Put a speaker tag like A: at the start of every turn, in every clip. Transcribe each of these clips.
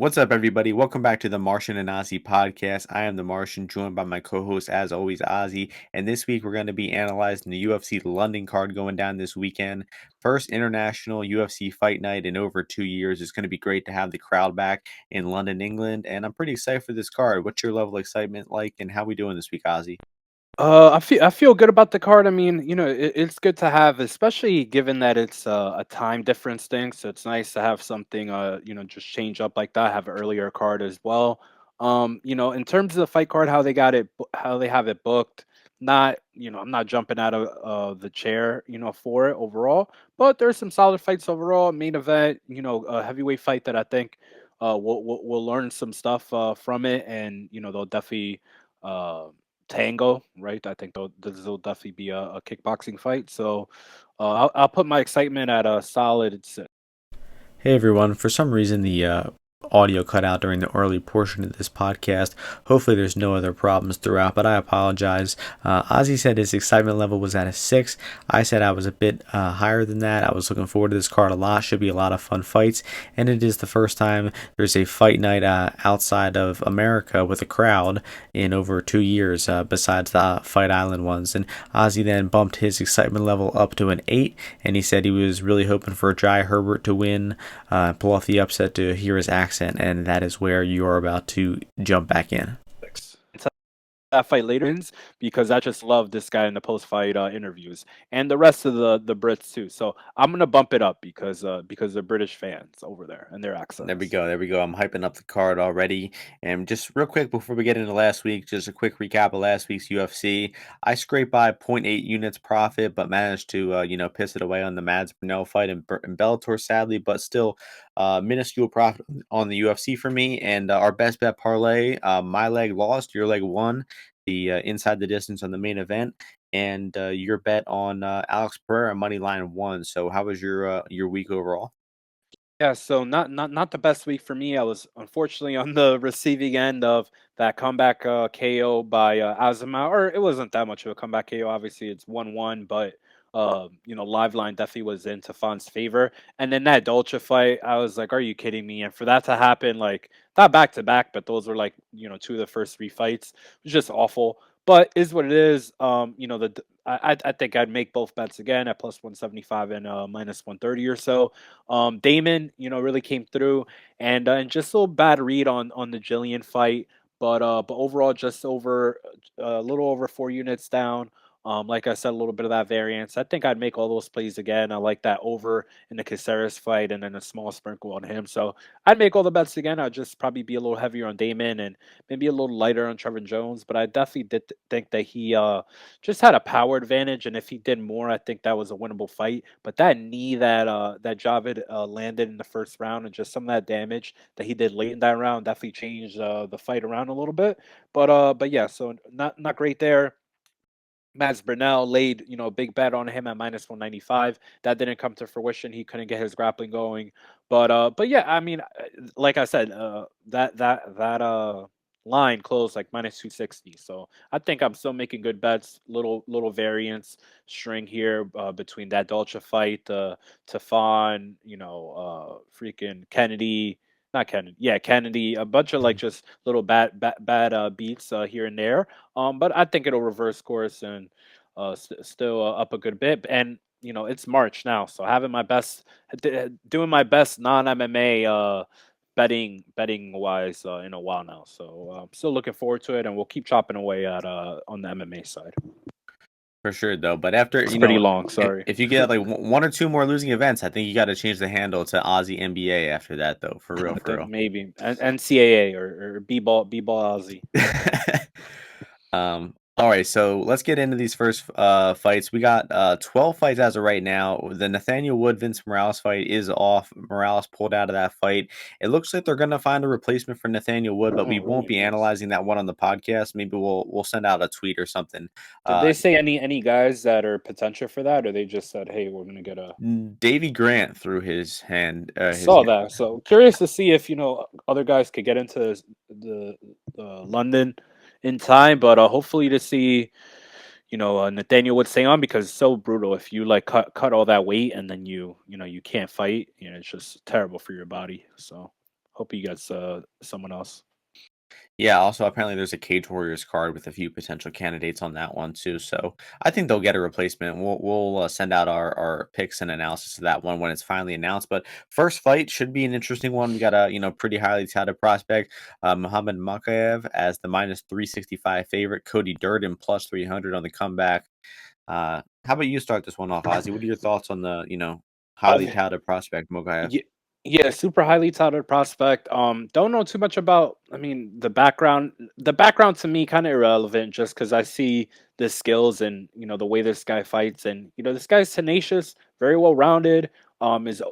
A: What's up, everybody? Welcome back to the Martian and Ozzy podcast. I am the Martian, joined by my co-host, as always, Ozzy. And this week, we're going to be analyzing the UFC London card going down this weekend. First international UFC fight night in over 2 years. It's going to be great to have the crowd back in London, England. And I'm pretty excited for this card. What's your level of excitement like, and how we doing this week, Ozzy?
B: I feel good about the card. I mean, it's good to have, especially given that it's a time difference thing. So it's nice to have something, just change up like that. Have an earlier card as well. In terms of the fight card, how they got it, how they have it booked. Not, I'm not jumping out of the chair, for it overall. But there's some solid fights overall. Main event, a heavyweight fight that I think we'll learn some stuff from it, and they'll definitely. Uh, Tango, right? I think this will definitely be a kickboxing fight. So I'll put my excitement at a solid six.
A: Hey everyone, for some reason the audio cut out during the early portion of this podcast. Hopefully there's no other problems throughout, but I apologize. Ozzy said his excitement level was at a 6. I said I was a bit higher than that. I was looking forward to this card a lot. Should be a lot of fun fights, and it is the first time there's a fight night outside of America with a crowd in over 2 years, besides the Fight Island ones. And Ozzy then bumped his excitement level up to an 8, and he said he was really hoping for Jai Herbert to win, pull off the upset to hear his accent, and that is where you are about to jump back in.
B: It's that fight later because I just love this guy in the post fight interviews and the rest of the Brits too. So I'm gonna bump it up because they're British fans over there and their
A: There we
B: accents.
A: go. There we go. I'm hyping up the card already. And just real quick before we get into last week, just a quick recap of last week's UFC. I scraped by zero point 0.8 units profit, but managed to, piss it away on the Mads Burnell fight in Bellator, sadly, but still minuscule profit on the UFC for me. And our best bet parlay, my leg lost, your leg won. The inside the distance on the main event. And your bet on Alex Pereira money line won. So how was your week overall?
B: Yeah, so not the best week for me. I was unfortunately on the receiving end of that comeback KO by Azuma, or it wasn't that much of a comeback KO. Obviously, it's 1-1, but Live Line definitely was in Tafan's favor. And then that Dolce fight, I was like, "Are you kidding me?" And for that to happen, like not back to back, but those were like two of the first three fights, it was just awful. But is what it is. I think I'd make both bets again at plus 175 and minus 130 or so. Damon, really came through, and just a little bad read on the Jillian fight, but overall just over a little over 4 units down. Like I said, a little bit of that variance. I think I'd make all those plays again. I like that over in the Caceres fight, and then a small sprinkle on him. So I'd make all the bets again. I'd just probably be a little heavier on Damon and maybe a little lighter on Trevor Jones. But I definitely did think that he just had a power advantage, and if he did more, I think that was a winnable fight. But that knee that Javid landed in the first round, and just some of that damage that he did late in that round, definitely changed the fight around a little bit. But yeah, so not great there. Mads Burnell laid, a big bet on him at minus 195. That didn't come to fruition. He couldn't get his grappling going. But yeah, I mean, like I said, that line closed like minus 260. So I think I'm still making good bets. Little variance string here between that Dolce fight, Tafon, freaking Kennedy, not Kennedy, yeah, Kennedy, a bunch of like just little bad beats here and there. But I think it'll reverse course and still up a good bit. And it's March now, so having my best, doing my best non MMA betting wise in a while now. So I'm still looking forward to it, and we'll keep chopping away at on the MMA side.
A: For sure, though. But after,
B: It's pretty long.
A: if,
B: Sorry,
A: if you get like one or two more losing events, I think you got to change the handle to Aussie NBA after that, though. For real,
B: I
A: for
B: think
A: real.
B: maybe NCAA or B ball Aussie.
A: All right, so let's get into these first fights. We got 12 fights as of right now. The Nathaniel Wood Vince Morales fight is off. Morales pulled out of that fight. It looks like they're gonna find a replacement for Nathaniel Wood, but
B: Oh,
A: we won't
B: really
A: be
B: nice.
A: analyzing that one on the podcast. Maybe we'll send out a tweet or something.
B: Did they
A: Uh,
B: say any guys that are potential for that, or they just said, "Hey, we're gonna get a"?
A: Davy Grant threw his hand.
B: I saw that. So curious to see if other guys could get into the, the London in time, but hopefully to see Nathaniel would stay on because it's so brutal. If you like cut all that weight and then you can't fight, it's just terrible for your body. So hope he gets someone else.
A: Yeah, also apparently there's a Cage Warriors card with a few potential candidates on that one too. So I think they'll get a replacement. We'll send out our picks and analysis of that one when it's finally announced. But first fight should be an interesting one. We got a pretty highly touted prospect, Muhammad Mokaev as the -365 favorite, Cody Durden +300 on the comeback. How about you start this one off, Ozzy? What are your thoughts on the highly
B: Uh,
A: touted prospect Mokaev?
B: Yeah, yeah, super highly touted prospect. Don't know too much about. I mean, the background. The background to me kind of irrelevant, just because I see the skills and the way this guy fights, and this guy's tenacious, very well rounded. Is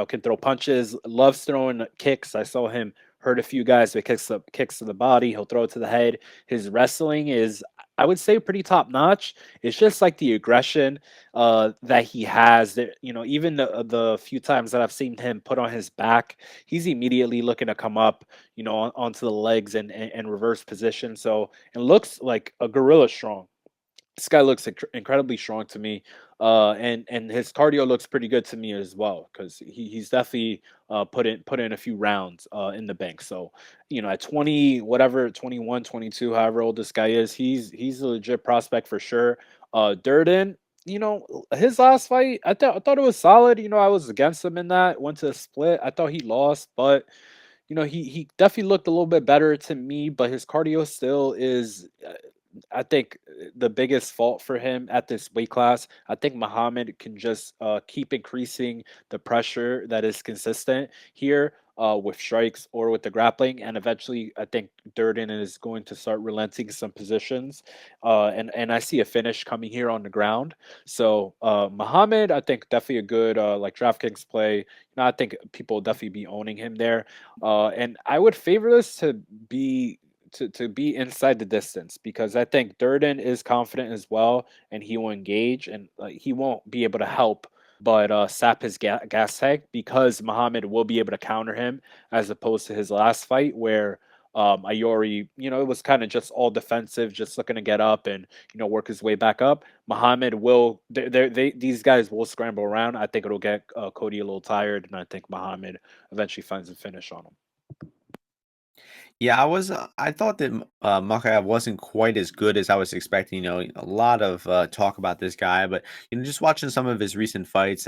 B: can throw punches, loves throwing kicks. I saw him hurt a few guys with kicks to the body. He'll throw it to the head. His wrestling is, I would say, pretty top notch. It's just like the aggression that he has. That even the few times that I've seen him put on his back, he's immediately looking to come up, onto the legs and reverse position. So it looks like a gorilla strong. This guy looks incredibly strong to me, and his cardio looks pretty good to me as well because he's definitely put in a few rounds in the bank. So at 20 whatever 21, 22, however old this guy is, he's a legit prospect for sure. Durden, his last fight, I thought it was solid. I was against him in that, went to a split. I thought he lost, but he definitely looked a little bit better to me, but his cardio still is, I think, the biggest fault for him at this weight class. I think Muhammad can just keep increasing the pressure that is consistent here with strikes or with the grappling, and eventually, I think Durden is going to start relenting some positions, and I see a finish coming here on the ground. So Muhammad, I think definitely a good like DraftKings play. I think people will definitely be owning him there, and I would favor this to be inside the distance because I think Durden is confident as well, and he will engage, and he won't be able to help but sap his gas tank because Muhammad will be able to counter him as opposed to his last fight where Iori, it was kind of just all defensive, just looking to get up and work his way back up. Muhammad will, these guys will scramble around. I think it'll get Cody a little tired, and I think Muhammad eventually finds a finish on him.
A: Yeah, I thought that Mokaev wasn't quite as good as I was expecting. A lot of talk about this guy, but just watching some of his recent fights,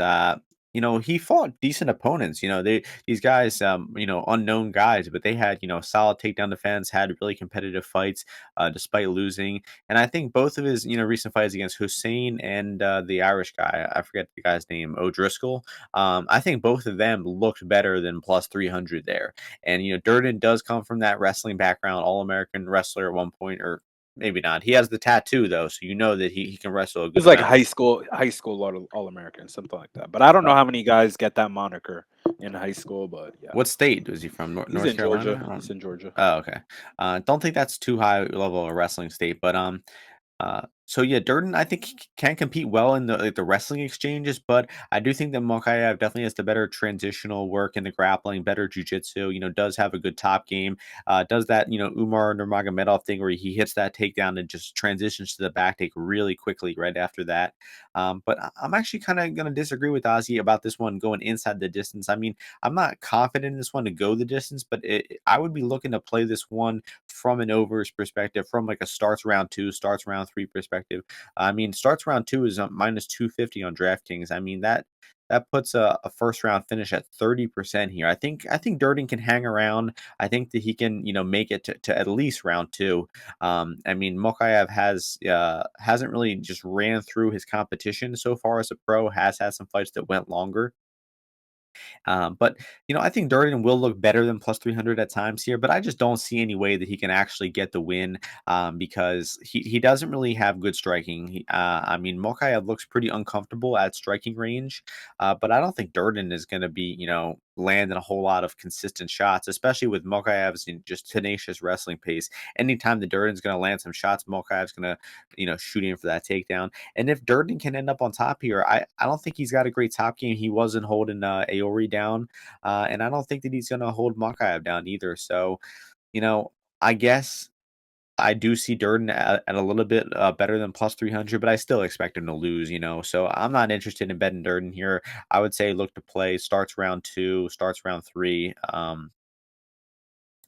A: he fought decent opponents. These guys, unknown guys, but they had solid takedown defense, had really competitive fights despite losing. And I think both of his recent fights against Hussein and the Irish guy, I forget the guy's name, O'Driscoll. I think both of them looked better than +300 there. And Durden does come from that wrestling background, All American wrestler at one point, or maybe not. He has the tattoo though, so you know that he can wrestle a
B: It was
A: good
B: like
A: amount.
B: high school All American, something like that. But I don't know
A: Uh,
B: how many guys get that moniker in high school. But yeah,
A: what state was he from?
B: he's
A: North
B: in
A: Carolina?
B: Georgia. He's in Georgia.
A: Oh, okay. Don't think that's too high level of wrestling state, but so yeah, Durden I think he can compete well in the wrestling exchanges, but I do think that Mokaev definitely has the better transitional work in the grappling, better jujitsu. Does have a good top game. Does that Umar Nurmagomedov thing where he hits that takedown and just transitions to the back take really quickly right after that. But I'm actually kind of gonna disagree with Ozzy about this one going inside the distance. I mean, I'm not confident in this one to go the distance, but I would be looking to play this one from an overs perspective, from like a starts round two, starts round three perspective. I mean, starts round two is -250 on DraftKings. I mean that puts a first round finish at 30% here. I think Durden can hang around. I think that he can make it to at least round two. I mean, Mokaev hasn't really just ran through his competition so far as a pro. Has had some fights that went longer. But I think Durden will look better than +300 at times here, but I just don't see any way that he can actually get the win because he doesn't really have good striking. I mean, Mokaev looks pretty uncomfortable at striking range, but I don't think Durden is going to be landing a whole lot of consistent shots, especially with Mokaev's just tenacious wrestling pace. Anytime the Durden's going to land some shots, Mokaev's going to shoot in for that takedown. And if Durden can end up on top here, I don't think he's got a great top game. He wasn't holding Aori down, and I don't think that he's going to hold Mokaev down either. So, you know, I guess I do see Durden at a little bit better than +300, but I still expect him to lose. So I'm not interested in betting Durden here. I would say look to play starts round two, starts round three.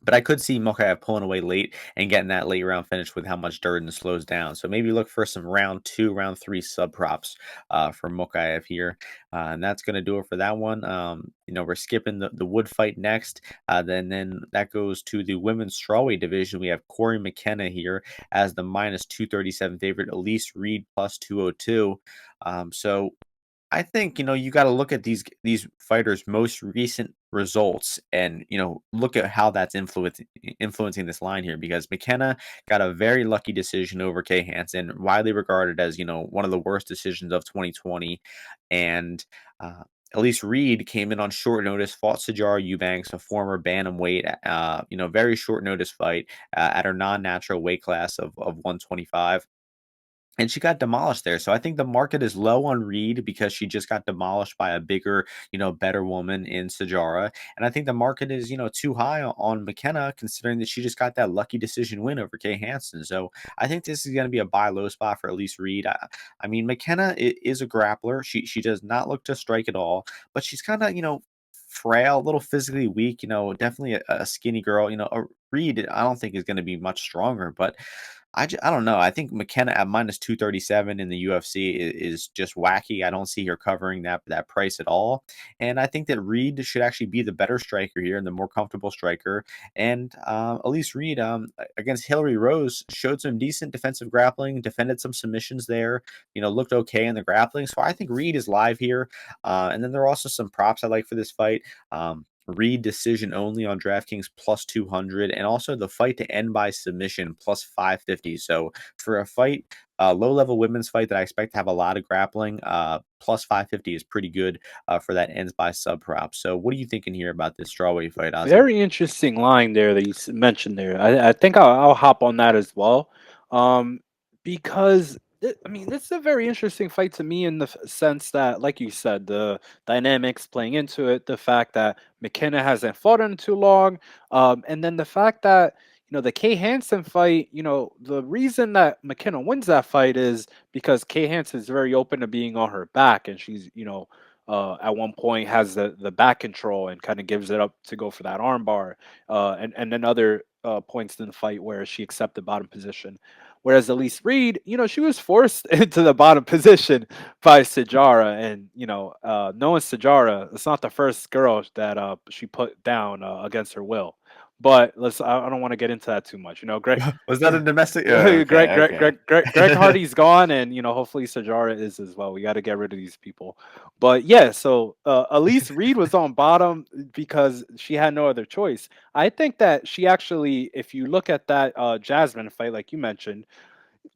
A: But I could see Mokaev pulling away late and getting that late round finish with how much Durden slows down. So maybe look for some round 2, round 3 sub props for Mokaev here. And that's going to do it for that one. We're skipping the wood fight next. Then that goes to the women's strawweight division. We have Corey McKenna here as the minus 237 favorite, Elise Reed plus 202. So I think, you got to look at these fighters' most recent results and, look at how that's influencing this line here because McKenna got a very lucky decision over Kay Hansen, widely regarded as, one of the worst decisions of 2020. And Elise Reed came in on short notice, fought Sajara Eubanks, a former bantamweight, very short notice fight at her non-natural weight class of 125. And she got demolished there. So I think the market is low on Reed because she just got demolished by a bigger, better woman in Sajara. And I think the market is, too high on McKenna considering that she just got that lucky decision win over Kay Hansen. So I think this is going to be a buy low spot for Elise Reed. I mean, McKenna is a grappler. She does not look to strike at all, but she's kind of, frail, a little physically weak, definitely a skinny girl. Reed, I don't think is going to be much stronger, but I don't know. I think McKenna at minus 237 in the UFC is just wacky. I don't see her covering that price at all. And I think that Reed should actually be the better striker here and the more comfortable striker. And Elise Reed against Hillary Rose showed some decent defensive grappling, defended some submissions there, looked okay in the grappling. So I think Reed is live here. And then there are also some props I like for this fight. Reed decision only on DraftKings plus 200, and also the fight to end by submission plus 550. So for a fight, low level women's fight that I expect to have a lot of grappling, plus 550 is pretty good for that ends by sub prop. So what are you thinking here about this strawweight fight, Ozzy?
B: Very interesting line there that you mentioned there. I think I'll hop on that as well, um, because I mean this is a very interesting fight to me in the sense that, like you said, the dynamics playing into it, the fact that McKenna hasn't fought in too long, and then the fact that the Kay Hansen fight. The reason that McKenna wins that fight is because Kay Hansen is very open to being on her back, and she's at one point has the back control and kind of gives it up to go for that armbar, and then other points in the fight where she accepted bottom position. Whereas Elise Reed, she was forced into the bottom position by Sajara, and knowing Sajara, it's not the first girl that she put down against her will. But I don't want to get into that too much. Greg,
A: Was that a domestic?
B: Greg,
A: Okay,
B: Greg,
A: okay.
B: Greg, Greg Hardy's gone, and hopefully Sajara is as well. We got to get rid of these people. But yeah, so Elise Reed was on bottom because she had no other choice. I think that she actually, if you look at that Jasmine fight, like you mentioned,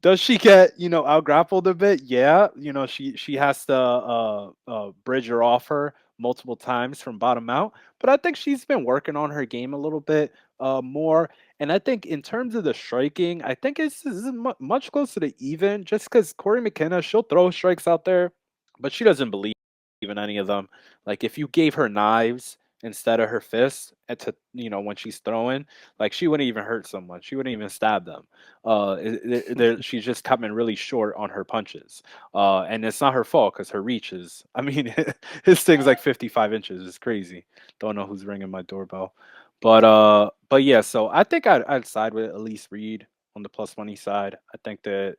B: does she get out grappled a bit? Yeah, she has to bridge her off her multiple times from bottom out, but I think she's been working on her game a little bit more. And I think in terms of the striking, I think this is much closer to even, just because Corey McKenna, she'll throw strikes out there, but she doesn't believe in any of them. Like if you gave her knives instead of her fists when she's throwing, like she wouldn't even hurt someone. She wouldn't even stab them. She's just coming really short on her punches, and it's not her fault because her reach is. I mean, his thing's like 55 inches. It's crazy. Don't know who's ringing my doorbell, but yeah. So I think I'd side with Elise Reed on the plus money side. I think that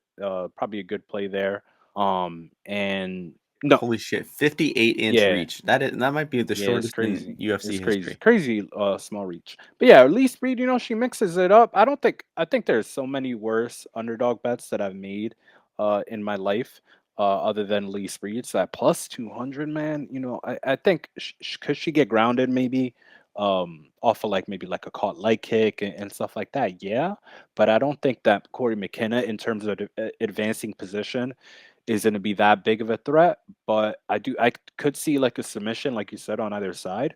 B: probably a good play there. And no,
A: Holy shit, 58-inch
B: yeah.
A: reach. That might be the
B: Yeah, it's
A: shortest in
B: crazy.
A: UFC
B: It's crazy.
A: history.
B: Crazy small reach. But yeah, at least Breed, she mixes it up. I think there's so many worse underdog bets that I've made in my life other than Lee Breed. So at plus 200, man, I think could she get grounded maybe off of like maybe like a caught leg kick and stuff like that. Yeah, but I don't think that Corey McKenna in terms of advancing position is going to be that big of a threat, but I could see like a submission, like you said, on either side.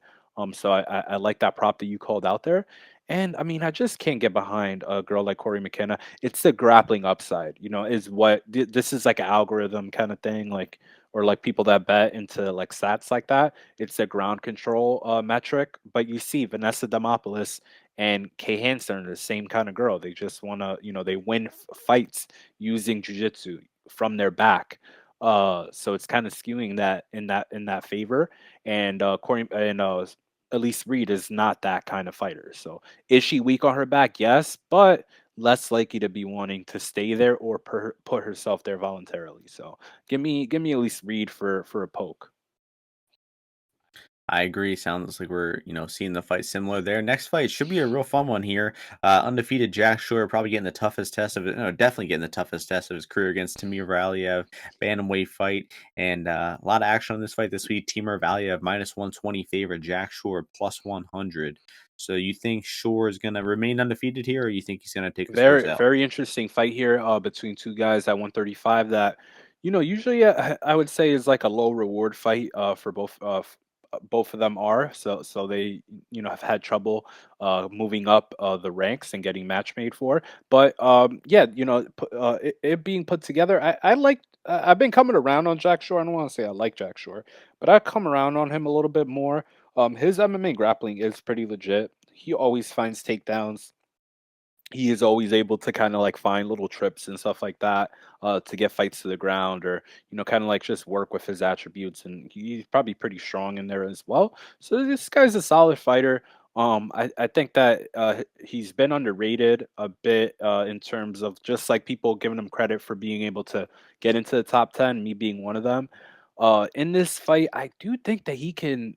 B: So I like that prop that you called out there. And I mean, I just can't get behind a girl like Corey McKenna. It's the grappling upside, is what this is like an algorithm kind of thing, like or like people that bet into like stats like that. It's a ground control metric. But you see, Vanessa Demopoulos and Kay Hansen are the same kind of girl. They just want to, they win fights using jujitsu from their back. So it's kind of skewing that in that favor. And Corey and Elise Reed is not that kind of fighter. So is she weak on her back? Yes, but less likely to be wanting to stay there or put herself there voluntarily. So give me Elise Reed for a poke.
A: I agree. Sounds like we're, seeing the fight similar there. Next fight should be a real fun one here. Undefeated Jack Shore probably getting the toughest test of it. No, definitely getting the toughest test of his career against Timur Valiev, bantamweight fight, and a lot of action on this fight this week. Timur Valiev -120 favorite, Jack Shore +100. So you think Shore is going to remain undefeated here, or you think he's going to take his first
B: Very,
A: L?
B: very interesting fight here between two guys at 135 that, usually I would say is like a low reward fight for both of them are. So they, have had trouble moving up the ranks and getting match made for. But yeah, it being put together, I like. I've been coming around on Jack Shore. I don't want to say I like Jack Shore, but I come around on him a little bit more. His MMA grappling is pretty legit. He always finds takedowns. He is always able to kind of like find little trips and stuff like that to get fights to the ground, or kind of like just work with his attributes, and he's probably pretty strong in there as well. So this guy's a solid fighter. I think that he's been underrated a bit in terms of just like people giving him credit for being able to get into the top 10, me being one of them. In this fight, I do think that he can.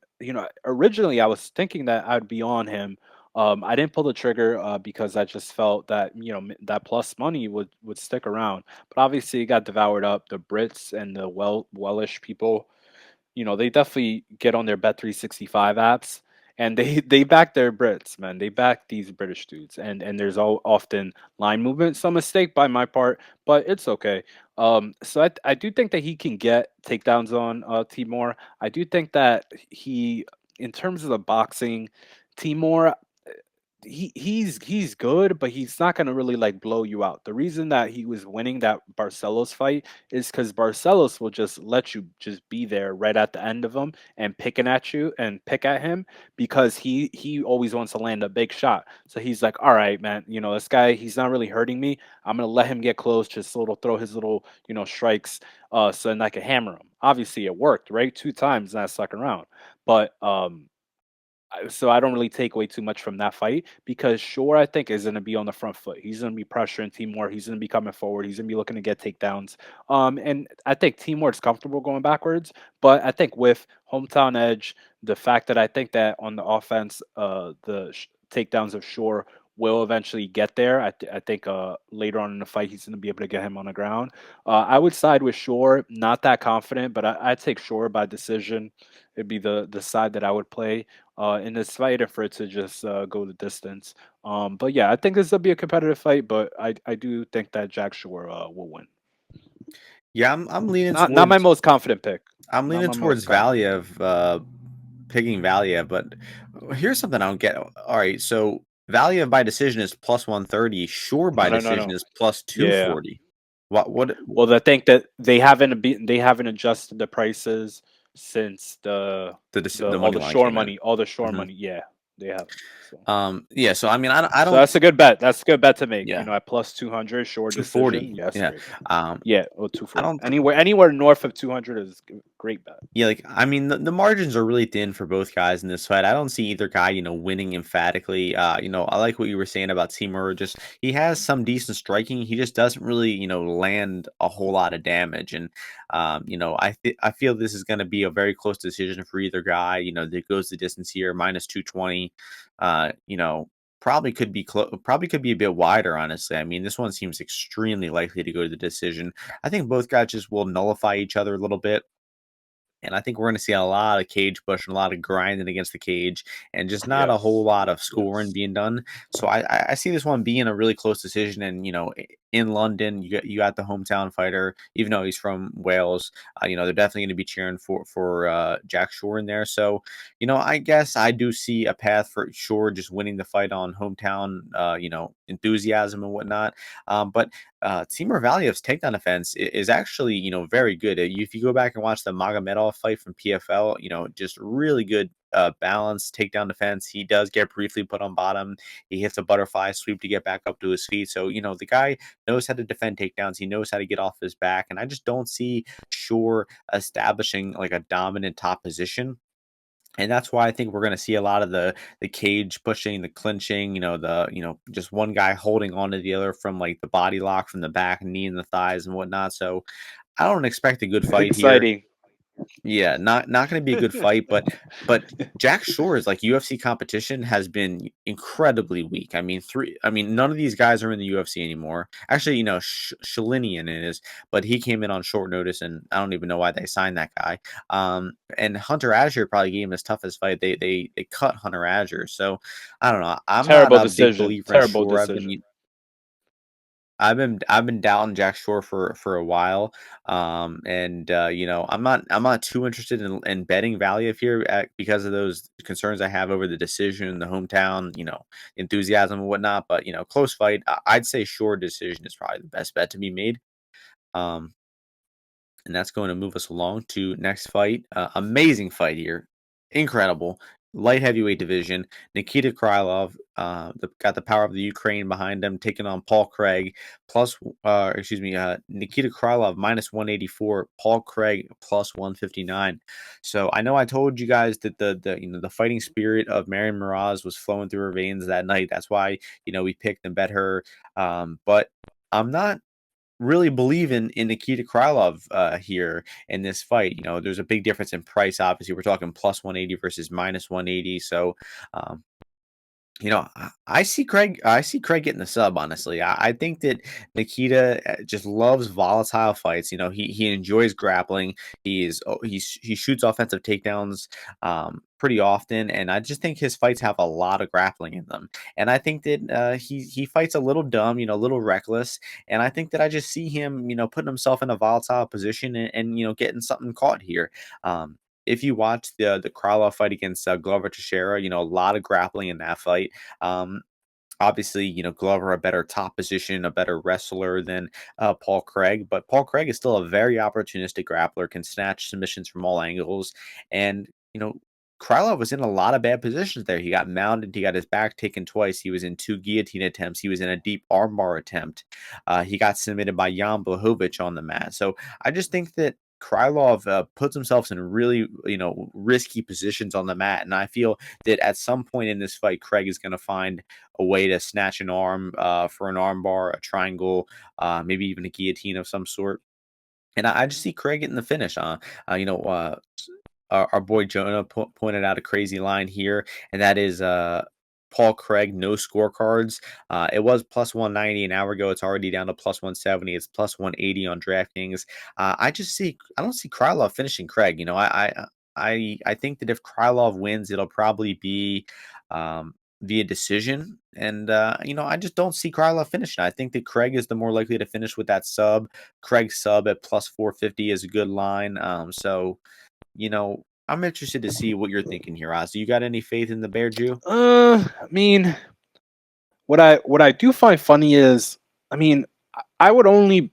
B: Originally I was thinking that I'd be on him. I didn't pull the trigger because I just felt that that plus money would stick around, but obviously it got devoured up. The Brits and the Welsh people, they definitely get on their Bet365 apps, and they back their Brits, man. They back these British dudes, and there's often line movement, some mistake by my part, but it's okay. So I do think that he can get takedowns on Timur. I do think that in terms of the boxing, Timur he's good, but he's not gonna really like blow you out. The reason that he was winning that Barcelos fight is because Barcelos will just let you just be there right at the end of him and picking at you and pick at him because he always wants to land a big shot. So he's like, all right, man, this guy, he's not really hurting me. I'm gonna let him get close, just little throw his little, strikes, so then I can hammer him. Obviously it worked, right? Two times in that second round. But so I don't really take away too much from that fight because Shore, I think, is going to be on the front foot. He's going to be pressuring Timur. He's going to be coming forward. He's going to be looking to get takedowns. And I think Timur is comfortable going backwards, but I think with hometown edge, the fact that I think that on the offense, takedowns of Shore will eventually get there. I think later on in the fight, he's going to be able to get him on the ground. I would side with Shore. Not that confident, but I'd take Shore by decision. It'd be the side that I would play in this fight and for it to just go the distance. But yeah, I think this will be a competitive fight, but I do think that Jack Shore will win.
A: Yeah, I'm leaning
B: Not my
A: towards
B: most confident pick.
A: I'm
B: Not
A: leaning
B: my most
A: towards
B: confident pick.
A: Valiev, picking Valiev, but here's something I don't get. All right, so Valiev by decision is +130, Shore by decision
B: No.
A: is plus two
B: Yeah.
A: forty. What
B: Well, I think that they haven't adjusted the prices since
A: the
B: all
A: money
B: the
A: line
B: shore
A: came in?
B: money, all the shore
A: Mhm.
B: money. Yeah, they haven't. So.
A: Yeah, so I mean, I
B: So
A: don't
B: that's a good bet. That's a good bet to make.
A: yeah,
B: At plus 200, shore decision.
A: 240.
B: Yes,
A: Yeah.
B: great.
A: Um,
B: Yeah, or
A: I
B: 240.
A: don't
B: Anywhere north of 200 is great bet.
A: Yeah, like I mean, the margins are really thin for both guys in this fight. I don't see either guy, winning emphatically. I like what you were saying about Timur. Just he has some decent striking. He just doesn't really, land a whole lot of damage. And I feel this is going to be a very close decision for either guy. That goes the distance here, -220. Probably could be probably could be a bit wider. Honestly, I mean, this one seems extremely likely to go to the decision. I think both guys just will nullify each other a little bit. And I think we're going to see a lot of cage push and a lot of grinding against the cage and just not a whole
B: Yes.
A: lot of scoring
B: Yes.
A: being done. So I see this one being a really close decision. And, in London, you got the hometown fighter, even though he's from Wales, they're definitely going to be cheering for Jack Shore in there. So, I guess I do see a path for Shore just winning the fight on hometown, enthusiasm and whatnot. But Timur Valiev's takedown defense is actually, very good. If you go back and watch the Magomedov fight from PFL, just really good balanced takedown defense. He does get briefly put on bottom. He hits a butterfly sweep to get back up to his feet. So, the guy knows how to defend takedowns. He knows how to get off his back. And I just don't see Shore establishing like a dominant top position. And that's why I think we're going to see a lot of the cage pushing, the clinching, just one guy holding on to the other from like the body lock from the back, knee in the thighs and whatnot. So I don't expect a good fight here.
B: Exciting.
A: Yeah, not gonna be a good fight, but Jack Shore's, like, UFC competition has been incredibly weak. None of these guys are in the UFC anymore. Actually, Shalinian is, but he came in on short notice, and I don't even know why they signed that guy. And Hunter Azure probably gave him his toughest fight. They cut Hunter Azure, so I don't know. I'm not
B: Terrible
A: a big
B: decision.
A: believer in
B: Terrible
A: Shore.
B: decision.
A: I've been doubting Jack Shore for a while, and I'm not too interested in betting Valiev here because of those concerns I have over the decision, the hometown, enthusiasm and whatnot. But close fight. I'd say Shore decision is probably the best bet to be made. Um, and that's going to move us along to next fight. Amazing fight here, incredible light heavyweight division. Nikita Krylov got the power of the Ukraine behind him, taking on Paul Craig Nikita Krylov minus 184, Paul Craig plus 159. So I know I told you guys that the fighting spirit of Marion Miraz was flowing through her veins that night. That's why we picked and bet her. But I'm not really believe in Nikita Krylov here in this fight. There's a big difference in price. Obviously, we're talking plus 180 versus minus 180. So, um, I see Craig. I see Craig getting the sub. Honestly, I think that Nikita just loves volatile fights. He enjoys grappling. He shoots offensive takedowns pretty often, and I just think his fights have a lot of grappling in them. And I think that he fights a little dumb, a little reckless. And I think that I just see him, putting himself in a volatile position and getting something caught here. If you watch the Krylov fight against Glover Teixeira, a lot of grappling in that fight. Um, Obviously, Glover a better top position, a better wrestler than Paul Craig, but Paul Craig is still a very opportunistic grappler, can snatch submissions from all angles, and Krylov was in a lot of bad positions there. He got mounted, he got his back taken twice, he was in two guillotine attempts, he was in a deep armbar attempt. He got submitted by Jan Blachowicz on the mat. So I just think that Krylov puts himself in really, risky positions on the mat, and I feel that at some point in this fight, Craig is going to find a way to snatch an arm for an armbar, a triangle, maybe even a guillotine of some sort. And I just see Craig getting the finish. Uh, you know, uh, our boy Jonah pointed out a crazy line here, and that is Paul Craig, no scorecards. It was plus 190 an hour ago. It's already down to plus 170. It's plus 180 on DraftKings. I don't see Krylov finishing Craig. I think that if Krylov wins, it'll probably be via decision. And I just don't see Krylov finishing. I think that Craig is the more likely to finish with that sub. Craig's sub at plus 450 is a good line. I'm interested to see what you're thinking here, Oz. You got any faith in the Bear Jew?
B: I mean, what I do find funny is, I mean, I would only,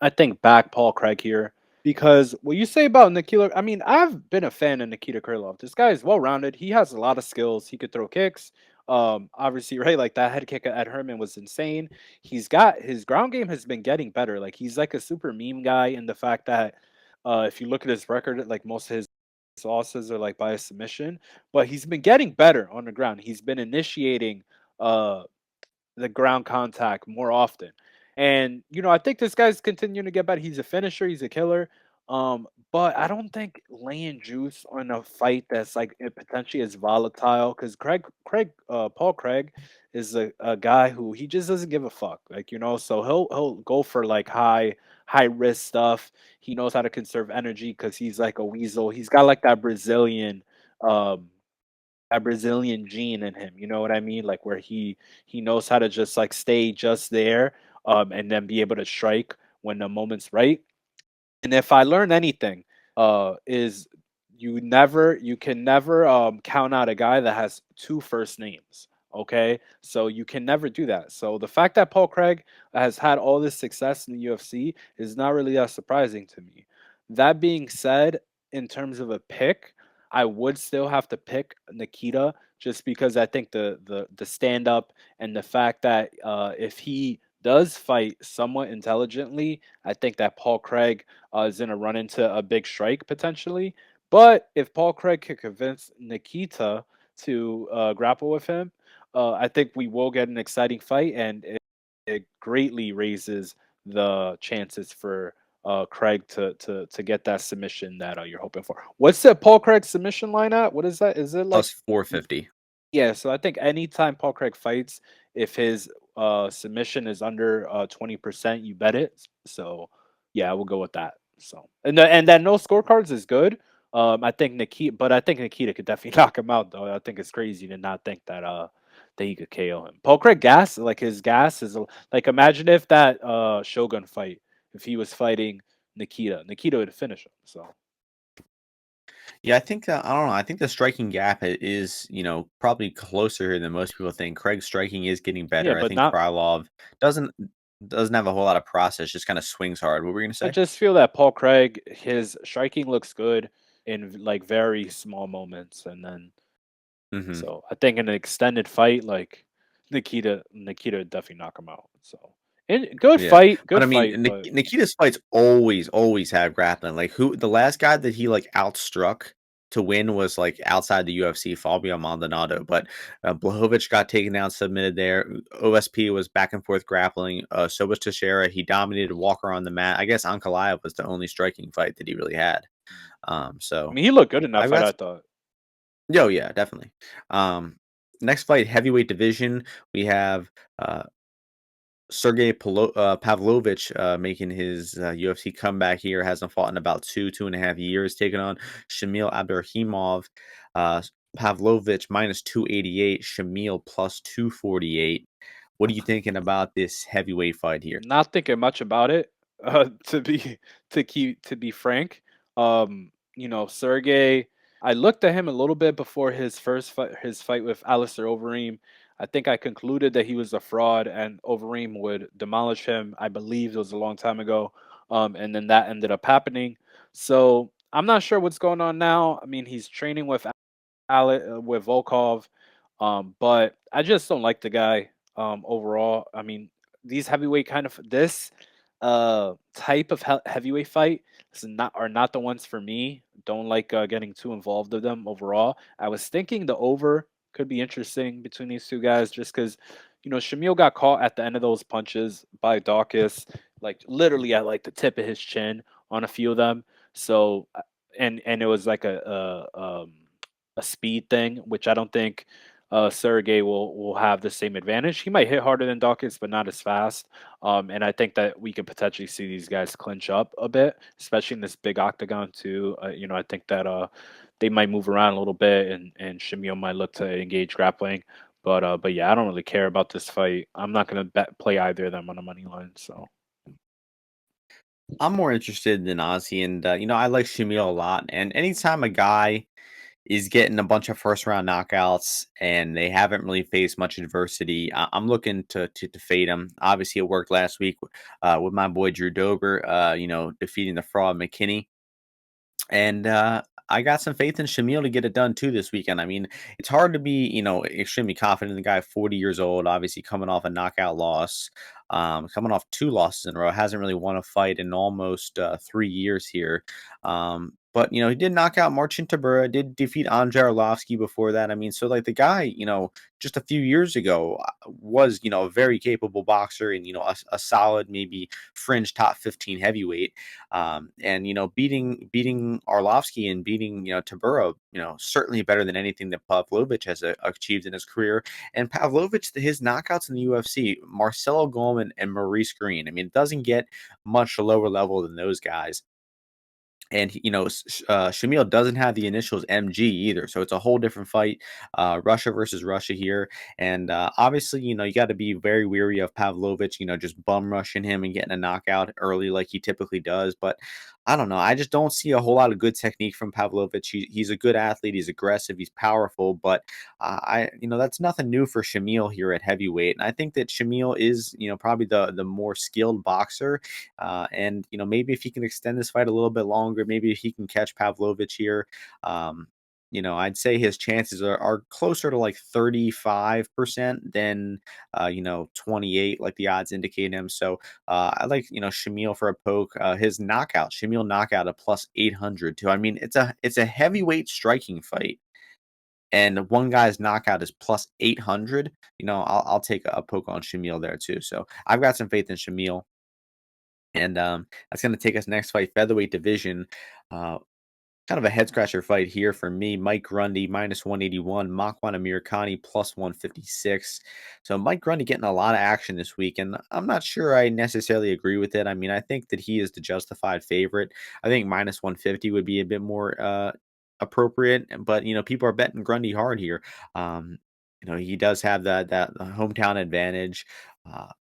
B: I think, back Paul Craig here because what you say about Nikita, I mean, I've been a fan of Nikita Krylov. This guy is well rounded. He has a lot of skills. He could throw kicks. Obviously, right, like that head kick at Herman was insane. He's got his ground game has been getting better. Like he's like a super meme guy in the fact that if you look at his record, like most of his losses are like by a submission, but he's been getting better on the ground. He's been initiating uh the ground contact more often. And I think this guy's continuing to get better. He's a finisher, he's a killer. But I don't think laying juice on a fight that's like it potentially is volatile because Paul Craig is a guy who he just doesn't give a fuck. Like, so he'll go for like high risk stuff. He knows how to conserve energy because he's like a weasel. He's got like um that Brazilian gene in him. You know what I mean? Like where he knows how to just like stay just there, and then be able to strike when the moment's right. And if I learn anything, is you can never count out a guy that has two first names. Okay, so you can never do that. So the fact that Paul Craig has had all this success in the UFC is not really that surprising to me. That being said, in terms of a pick, I would still have to pick Nikita just because I think the stand up and the fact that if he does fight somewhat intelligently, I think that Paul Craig is going to run into a big strike potentially. But if Paul Craig can convince Nikita to grapple with him, I think we will get an exciting fight, and it greatly raises the chances for Craig to get that submission that you're hoping for. What's the Paul Craig submission line at? What is that? Is it like
A: Plus 450.
B: yeah, so I think anytime Paul Craig fights, if his submission is under 20%, you bet it. So yeah, I will go with that. So and that no scorecards is good. I think Nikita, but I think Nikita could definitely knock him out though. I think it's crazy to not think that he could KO him. Paul Craig gas, like his gas is like imagine if that Shogun fight, if he was fighting Nikita would finish him. So
A: Yeah, I think I don't know. I think the striking gap is probably closer here than most people think. Craig's striking is getting
B: yeah,
A: better. I
B: but
A: think
B: not
A: Krylov doesn't doesn't have a whole lot of process. Just kind of swings hard. What were you gonna
B: I
A: say?
B: just feel that Paul Craig, his striking looks good in like very small moments, and then
A: Hmm.
B: so I think in an extended fight, like Nikita would definitely knock him out. So and
A: Yeah, but
B: good
A: I mean,
B: fight, but
A: Nikita's fights always have grappling. Like who the last guy that he like outstruck to win was like outside the UFC, Fabio Maldonado. But Blachowicz got taken down, submitted there. OSP was back and forth grappling. So was Teixeira. He dominated Walker on the mat. I guess Ankalaev was the only striking fight that he really had.
B: I
A: So
B: mean he looked good in that
A: I've
B: fight.
A: got
B: I thought
A: yo, yeah, definitely. Um, next fight, heavyweight division. We have Pavlovich making his UFC comeback here. Hasn't fought in about 2.5 years. Taking on Shamil Abdurakhimov. Uh, Pavlovich minus 288. Shamil plus 248. What are you thinking about this heavyweight fight here?
B: not thinking much about it. To be to be frank, Sergey. I looked at him a little bit before his fight with Alistair Overeem. I think I concluded that he was a fraud and Overeem would demolish him. I believe it was a long time ago, and then that ended up happening. So I'm not sure what's going on now. I mean, he's training with with Volkov. But I just don't like the guy overall. I mean, these heavyweight kind of this type of heavyweight fight are not the ones for me. Don't like getting too involved with them overall. I was thinking the over could be interesting between these two guys just because Shamil got caught at the end of those punches by Dawkins, like literally at like the tip of his chin on a few of them. So and it was like a speed thing, which I don't think Sergey will have the same advantage. He might hit harder than Dawkins, but not as fast. And I think that we could potentially see these guys clinch up a bit, especially in this big octagon too. I think that they might move around a little bit, and Shimio might look to engage grappling. But yeah, I don't really care about this fight. I'm not gonna play either of them on a money line. So
A: I'm more interested than Ozzy, and I like Shamil a lot. And anytime a guy is getting a bunch of first round knockouts and they haven't really faced much adversity, I'm looking to fade him. Obviously, it worked last week with my boy Drew Dober, defeating the fraud McKinney. And I got some faith in Shamil to get it done too this weekend. I mean, it's hard to be, extremely confident in the guy, 40 years old, obviously coming off a knockout loss, coming off two losses in a row, hasn't really won a fight in almost 3 years here. But he did knock out Marcin Tybura, did defeat Andrei Arlovsky before that. I mean, so like the guy, just a few years ago was, a very capable boxer and, a solid, maybe fringe top 15 heavyweight. And beating Arlovsky and beating Tabura, certainly better than anything that Pavlovich has achieved in his career. And Pavlovich, his knockouts in the UFC, Marcelo Golman and Maurice Green. I mean, it doesn't get much lower level than those guys. And Shamil doesn't have the initials MG either, so it's a whole different fight. Russia versus Russia here, and obviously, you got to be very weary of Pavlovich. Just bum rushing him and getting a knockout early like he typically does. But I don't know. I just don't see a whole lot of good technique from Pavlovich. He's a good athlete. He's aggressive. He's powerful, but that's nothing new for Shamil here at heavyweight. And I think that Shamil is, probably the more skilled boxer. And maybe if he can extend this fight a little bit longer, maybe if he can catch Pavlovich here, I'd say his chances are closer to like 35% than 28, like the odds indicate him. So I like, Shamil for a poke. His knockout, Shamil knockout at plus 800 too. I mean, it's a heavyweight striking fight. And one guy's knockout is plus 800. I'll take a poke on Shamil there too. So I've got some faith in Shamil. And that's going to take us next fight, featherweight division. Uh, Kind of a head scratcher fight here for me. Mike Grundy minus 181, Mokaev-Durden plus 156. So Mike Grundy getting a lot of action this week, and I'm not sure I necessarily agree with it. I mean, I think that he is the justified favorite. I think minus 150 would be a bit more appropriate, but people are betting Grundy hard here. Um, he does have that hometown advantage.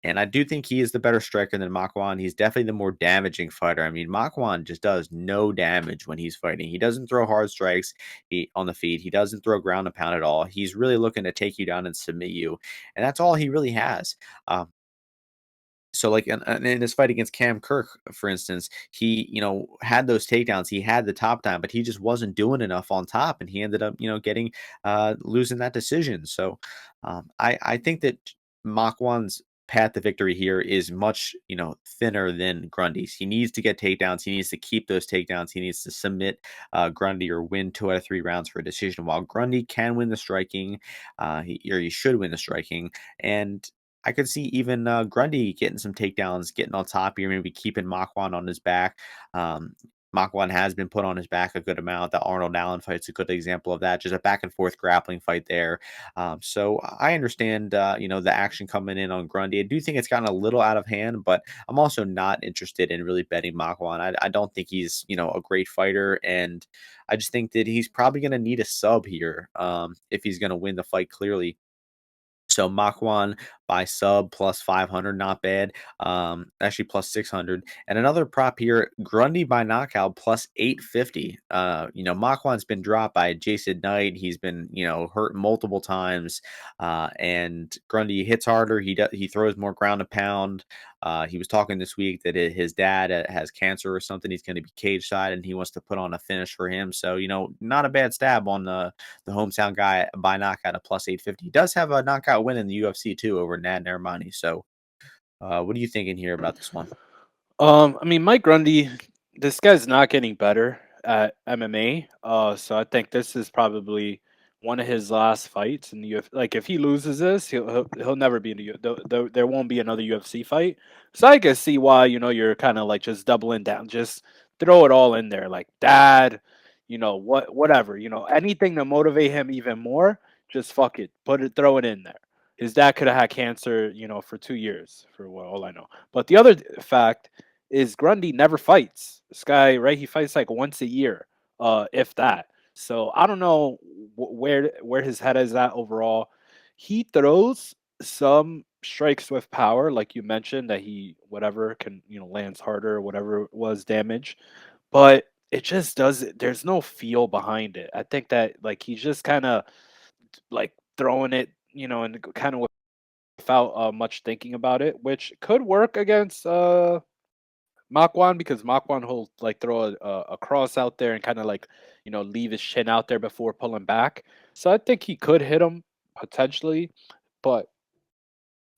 A: And I do think he is the better striker than Makwan. He's definitely the more damaging fighter. I mean, Makwan just does no damage when he's fighting. He doesn't throw hard strikes on the feet. He doesn't throw ground and pound at all. He's really looking to take you down and submit you, and that's all he really has. Um, so, like, in his fight against Cam Kirk, for instance, he, had those takedowns. He had the top time, but he just wasn't doing enough on top, and he ended up, getting losing that decision. So, I think that Makwan's path to victory here is much, thinner than Grundy's. He needs to get takedowns. He needs to keep those takedowns. He needs to submit Grundy or win 2 out of 3 rounds for a decision. While Grundy can win the striking, he should win the striking, and I could see even Grundy getting some takedowns, getting on top here, maybe keeping Makwan on his back. Um, Makwan has been put on his back a good amount. The Arnold Allen fight's a good example of that. Just a back and forth grappling fight there. So I understand, the action coming in on Grundy. I do think it's gotten a little out of hand, but I'm also not interested in really betting Makwan. I don't think he's, a great fighter, and I just think that he's probably going to need a sub here if he's going to win the fight clearly. So Makwan by sub plus 500, not bad. Actually plus 600. And another prop here, Grundy by knockout plus 850. Makwan's been dropped by Jason Knight. He's been, hurt multiple times. And Grundy hits harder. He throws more ground and pound. He was talking this week that his dad has cancer or something. He's going to be cage side, and he wants to put on a finish for him. So, not a bad stab on the hometown guy by knockout at plus 850. He does have a knockout win in the UFC too over Nad-Narimani. So, what are you thinking here about this one?
B: I mean, Mike Grundy, this guy's not getting better at MMA. So I think this is probably one of his last fights in the UFC. Like, if he loses this, he'll never be in the there won't be another UFC fight. So I can see why you're kind of like just doubling down, just throw it all in there, like dad, whatever, anything to motivate him even more. Just fuck it, throw it in there. His dad could have had cancer, for 2 years, for all I know. But the other fact is Grundy never fights. This guy, right? He fights like once a year, if that. So I don't know where his head is at overall. He throws some strikes with power, like you mentioned, that he whatever can lands harder, whatever it was damage, but it just does. There's no feel behind it. I think that like he's just kind of like throwing it, and kind of without much thinking about it, which could work against Makwan, because Makwan will like throw a cross out there and kind of like leave his chin out there before pulling back. So I think he could hit him potentially, but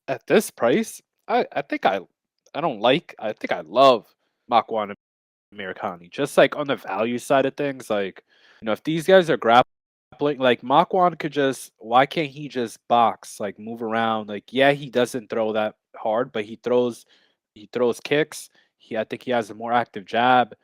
B: at this price, I think I don't like. I think I love Makwan and Americani. Just like on the value side of things, like if these guys are grappling, like Makwan could just, why can't he just box, like move around? Like, yeah, he doesn't throw that hard, but he throws kicks. I think he has a more active jab.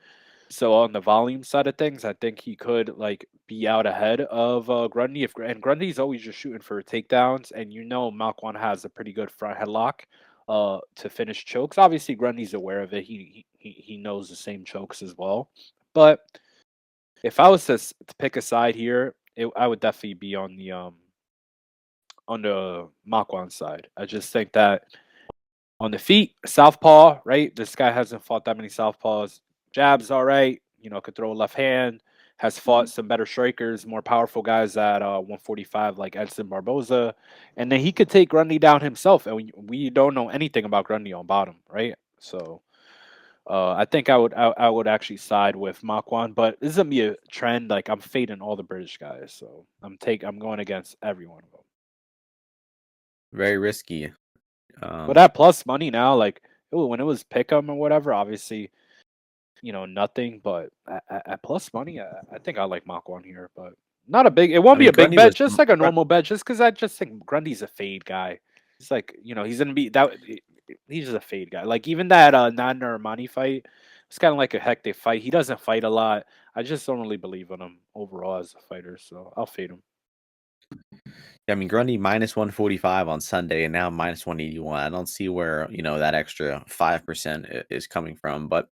B: So on the volume side of things, I think he could like be out ahead of Grundy. And Grundy's always just shooting for takedowns, and Malkwan has a pretty good front headlock to finish chokes. Obviously, Grundy's aware of it. He knows the same chokes as well. But if I was to pick a side here, I would definitely be on the Makwan side. I just think that on the feet, southpaw, right? This guy hasn't fought that many southpaws. Jabs, all right. Could throw a left hand. Has fought some better strikers, more powerful guys at 145, like Edson Barboza, and then he could take Grundy down himself. And we don't know anything about Grundy on bottom, right? So I think I would actually side with Makwan, but this is gonna be a trend. Like I'm fading all the British guys, so I'm going against every one of them.
A: Very risky.
B: But at plus money now, like when it was pick'em or whatever, obviously nothing. But at plus money, I think I like Makwan here, but not a big. It
A: I
B: won't be
A: mean,
B: a big
A: Grundy
B: bet,
A: was
B: just like a normal bet, just because I just think Grundy's a fade guy. He's like he's gonna be that. He's just a fade guy. Like even that Armani fight, it's kind of like a hectic fight. He doesn't fight a lot. I just don't really believe in him overall as a fighter, so I'll fade him.
A: I mean, Grundy minus 145 on Sunday and now minus 181. I don't see where, that extra 5% is coming from. But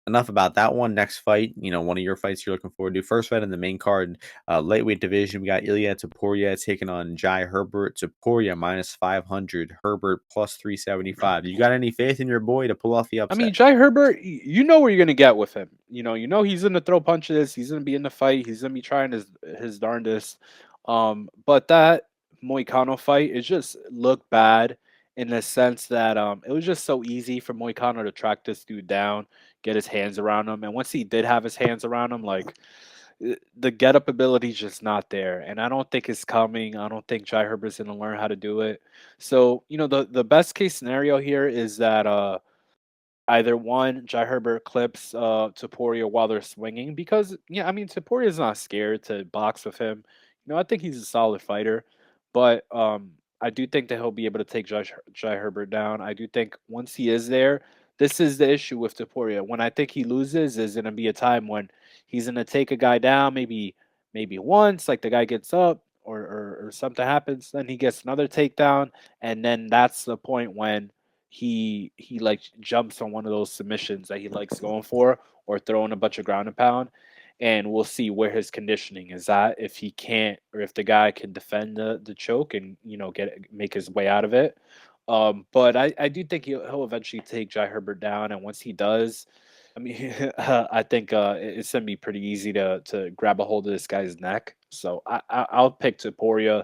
A: enough about that one. Next fight, one of your fights you're looking forward to. First fight in the main card, lightweight division. We got Ilia-Topuria taking on Jai Herbert. Topuria minus 500. Herbert plus 375. You got any faith in your boy to pull off the
B: I mean,
A: upset?
B: Jai Herbert, you know where you're gonna get with him. You know he's gonna throw punches. He's gonna be in the fight. He's gonna be trying his darndest. But that Moicano fight, it just looked bad in the sense that it was just so easy for Moicano to track this dude down, get his hands around him, and once he did have his hands around him, like the get up ability is just not there, and I don't think it's coming. I don't think Jai Herbert's gonna learn how to do it. So the best case scenario here is that either one, Jai Herbert clips Topuria while they're swinging because yeah, I mean Topuria's not scared to box with him. I think he's a solid fighter, but I do think that he'll be able to take Jai Herbert down. I do think once he is there, this is the issue with Topuria. When I think he loses, is going to be a time when he's going to take a guy down, maybe once, like the guy gets up or something happens, then he gets another takedown, and then that's the point when he like jumps on one of those submissions that he likes going for or throwing a bunch of ground and pound, and we'll see where his conditioning is at, if he can't or if the guy can defend the choke and make his way out of it. But I do think he'll eventually take Jai Herbert down, and once he does, I mean, I think it's gonna be pretty easy to grab a hold of this guy's neck. So I'll pick Topuria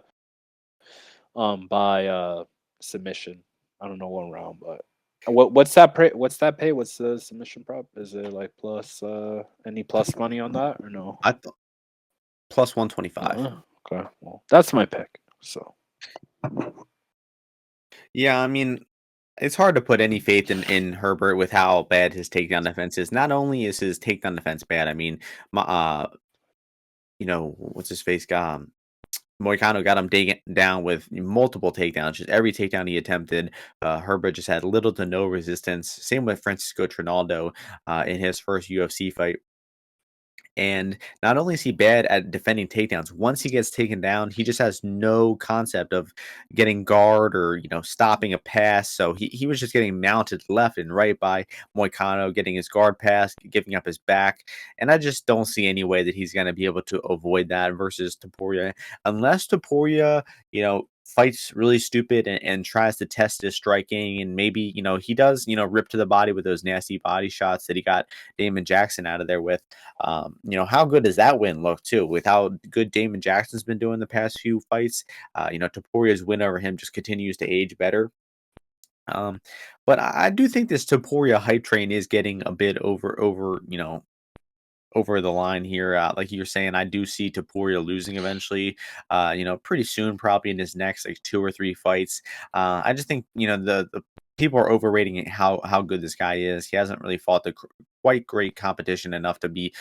B: by submission. I don't know what round, but what's that pay? What's that pay? What's the submission prop? Is it like plus any plus money on that or no?
A: I thought plus 125.
B: Okay, well that's my pick. So
A: Yeah, I mean, it's hard to put any faith in Herbert with how bad his takedown defense is. Not only is his takedown defense bad, I mean, my, what's his face? Moicano got him down with multiple takedowns. Just every takedown he attempted, Herbert just had little to no resistance. Same with Francisco Trinaldo in his first UFC fight. And not only is he bad at defending takedowns, once he gets taken down, he just has no concept of getting guard or, stopping a pass. So he was just getting mounted left and right by Moicano, getting his guard pass, giving up his back. And I just don't see any way that he's going to be able to avoid that versus Topuria. Unless Topuria, fights really stupid and tries to test his striking. And maybe, he does, rip to the body with those nasty body shots that he got Damon Jackson out of there with. How good does that win look too? With how good Damon Jackson's been doing the past few fights, Topuria's win over him just continues to age better. But I do think this Topuria hype train is getting a bit over the line here. Like you're saying, I do see Topuria losing eventually. Pretty soon, probably in his next like 2 or 3 fights. I just think the people are overrating how good this guy is. He hasn't really fought the quite great competition enough to be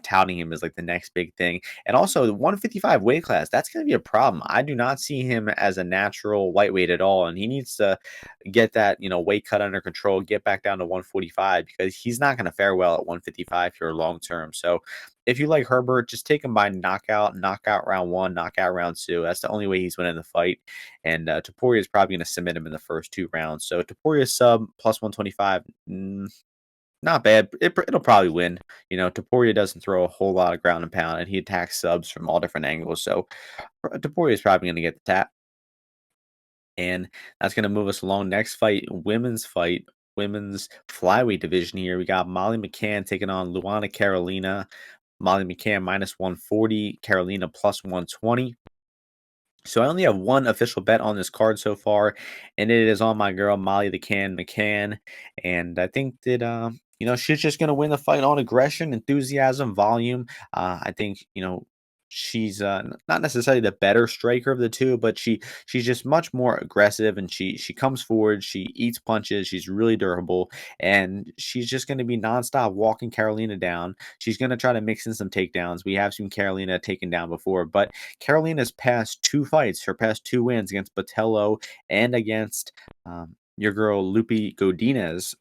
A: touting him as like the next big thing. And also the 155 weight class, that's going to be a problem. I do not see him as a natural lightweight at all, and he needs to get that weight cut under control, get back down to 145 because he's not going to fare well at 155 here long term. So if you like Herbert, just take him by knockout round 1, knockout round 2. That's the only way he's winning the fight. And Topuria is probably going to submit him in the first 2 rounds. So Topuria sub plus 125, not bad. It'll probably win. Topuria doesn't throw a whole lot of ground and pound, and he attacks subs from all different angles. So Topuria is probably going to get the tap. And that's going to move us along. Next fight, women's flyweight division here. We got Molly McCann taking on Luana Carolina. Molly McCann minus 140, Carolina plus 120. So I only have one official bet on this card so far, and it is on my girl Molly the Can McCann. And I think that she's just gonna win the fight on aggression, enthusiasm, volume. I think she's not necessarily the better striker of the two, but she's just much more aggressive, and she comes forward, she eats punches, she's really durable, and she's just going to be nonstop walking Carolina down. She's going to try to mix in some takedowns. We have seen Carolina taken down before, but Carolina's past two fights, her past two wins against Botello and against your girl Lupi Godinez,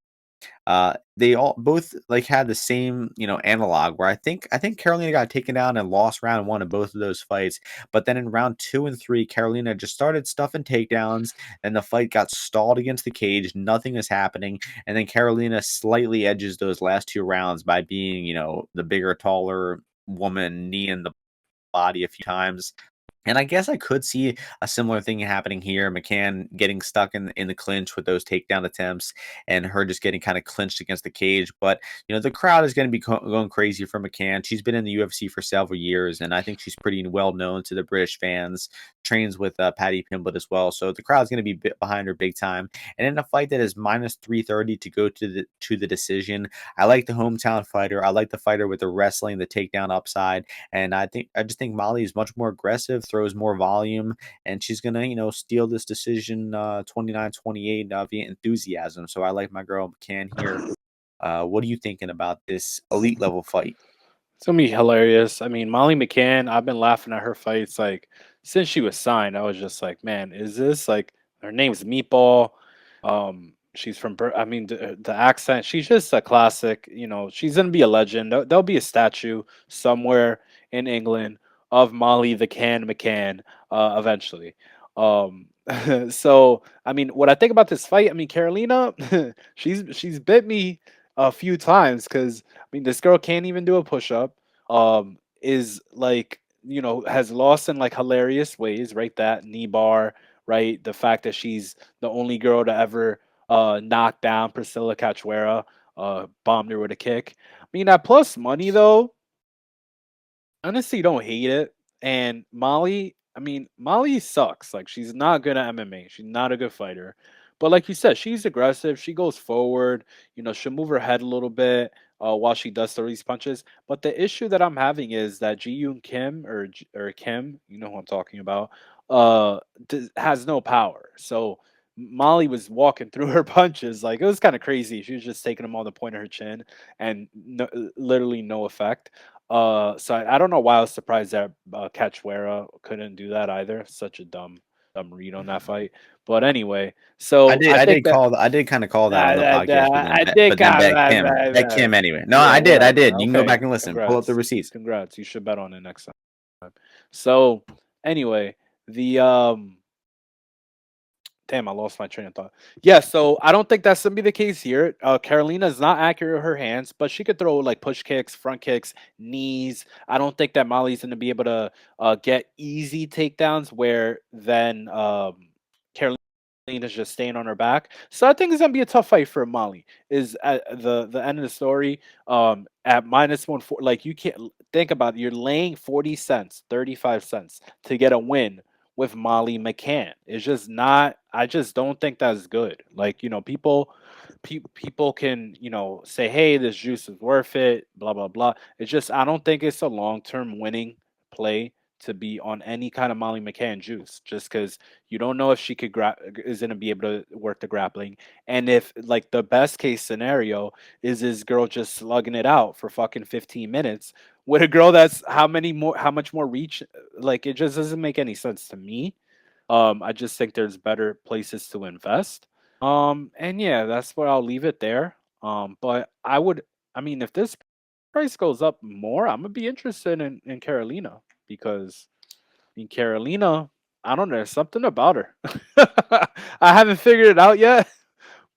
A: they all both like had the same, analog where I think Carolina got taken down and lost round one of both of those fights. But then in round two and three, Carolina just started stuffing takedowns, and the fight got stalled against the cage. Nothing is happening. And then Carolina slightly edges those last two rounds by being, the bigger, taller woman, knee in the body a few times. And I guess I could see a similar thing happening here. McCann getting stuck in the clinch with those takedown attempts, and her just getting kind of clinched against the cage. But the crowd is going to be going crazy for McCann. She's been in the UFC for several years, and I think she's pretty well known to the British fans. Trains with Paddy Pimblett as well, so the crowd's going to be behind her big time. And in a fight that is minus 330 to go to the decision, I like the hometown fighter. I like the fighter with the wrestling, the takedown upside. And I just think Molly is much more aggressive, throws more volume, and she's gonna, steal this decision 29-28 via enthusiasm. So I like my girl McCann here. What are you thinking about this elite level fight?
B: It's gonna be hilarious. I mean, Molly McCann, I've been laughing at her fights like since she was signed. I was just like, man, is this like her name's Meatball? She's from I mean, the accent. She's just a classic. She's gonna be a legend. There'll be a statue somewhere in England of Molly the Can McCann eventually. Um, so I mean, what I think about this fight, I mean, Carolina, she's bit me a few times because I mean, this girl can't even do a push up. Is like has lost in like hilarious ways, right? That knee bar, right? The fact that she's the only girl to ever knock down Priscilla Cachoeira, bombed her with a kick. I mean, that plus money though, honestly don't hate it. And Molly, I mean, Molly sucks. Like she's not good at MMA. She's not a good fighter. But like you said, she's aggressive. She goes forward. She'll move her head a little bit while she does these punches. But the issue that I'm having is that Ji Yoon Kim or Kim, you know who I'm talking about, has no power. So Molly was walking through her punches like it was kind of crazy. She was just taking them on the point of her chin and literally no effect. So I don't know why I was surprised that Cachoeira couldn't do that either. Such a dumb read on that fight. But anyway,
A: I
B: so
A: did
B: I
A: I
B: think
A: did
B: that
A: call I did kind of call that on the podcast, but then
B: I think
A: bet Kim anyway. No,
B: yeah,
A: I
B: whatever.
A: did. You can go
B: Okay,
A: back and listen. Pull up the
B: congrats,
A: receipts.
B: congrats. You should bet on it next time. So anyway, the damn, I lost my train of thought. Yeah, so I don't think that's gonna be the case here. Carolina is not accurate with her hands, but she could throw like push kicks, front kicks, knees. I don't think that Molly's gonna be able to get easy takedowns where then Carolina's just staying on her back. So I think it's gonna be a tough fight for Molly. Is at the end of the story. At minus 140, like you can't think about it, you're laying 40 cents, 35 cents to get a win with Molly McCann. It's just not. I just don't think that's good. Like people can say, hey, this juice is worth it. Blah blah blah. It's just I don't think it's a long term winning play to be on any kind of Molly McCann juice. Just because you don't know if she is gonna be able to work the grappling, and if like the best case scenario is this girl just slugging it out for fucking 15 minutes with a girl that's how much more reach, like it just doesn't make any sense to me. I just think there's better places to invest. And yeah, that's where I'll leave it there. But I mean, if this price goes up more, I'm gonna be interested in Carolina because I mean Carolina, I don't know, there's something about her. I haven't figured it out yet,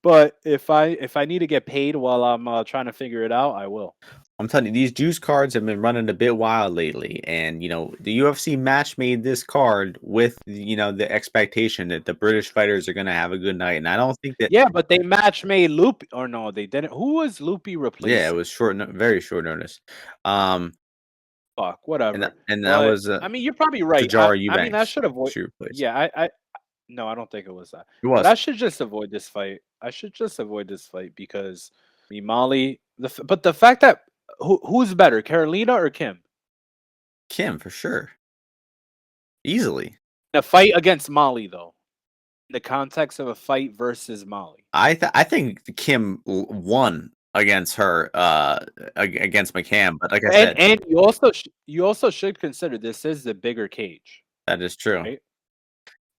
B: but if I need to get paid while I'm trying to figure it out, I will.
A: I'm telling you, these juice cards have been running a bit wild lately, and the UFC match made this card with the expectation that the British fighters are going to have a good night, and I don't think that.
B: Yeah, but they match made Loopy, or no, they didn't. Who was Loopy
A: Yeah, it
B: replacing?
A: was very short notice. Um,
B: fuck, whatever.
A: And that
B: But
A: was
B: I mean, you're probably right.
A: Tajara
B: I mean, I
A: Eubanks.
B: should avoid.
A: She replaced.
B: Yeah, I no, I don't think it was that.
A: It
B: But
A: was
B: I should just avoid this fight. I should just avoid this fight because I mean, Molly. But the fact that who's better, Carolina or Kim?
A: Kim for sure, easily.
B: A fight against Molly, though, in the context of a fight versus Molly.
A: I think Kim won against her against McCann, but like I said,
B: And you also should consider this is the bigger cage,
A: that is true.
B: right?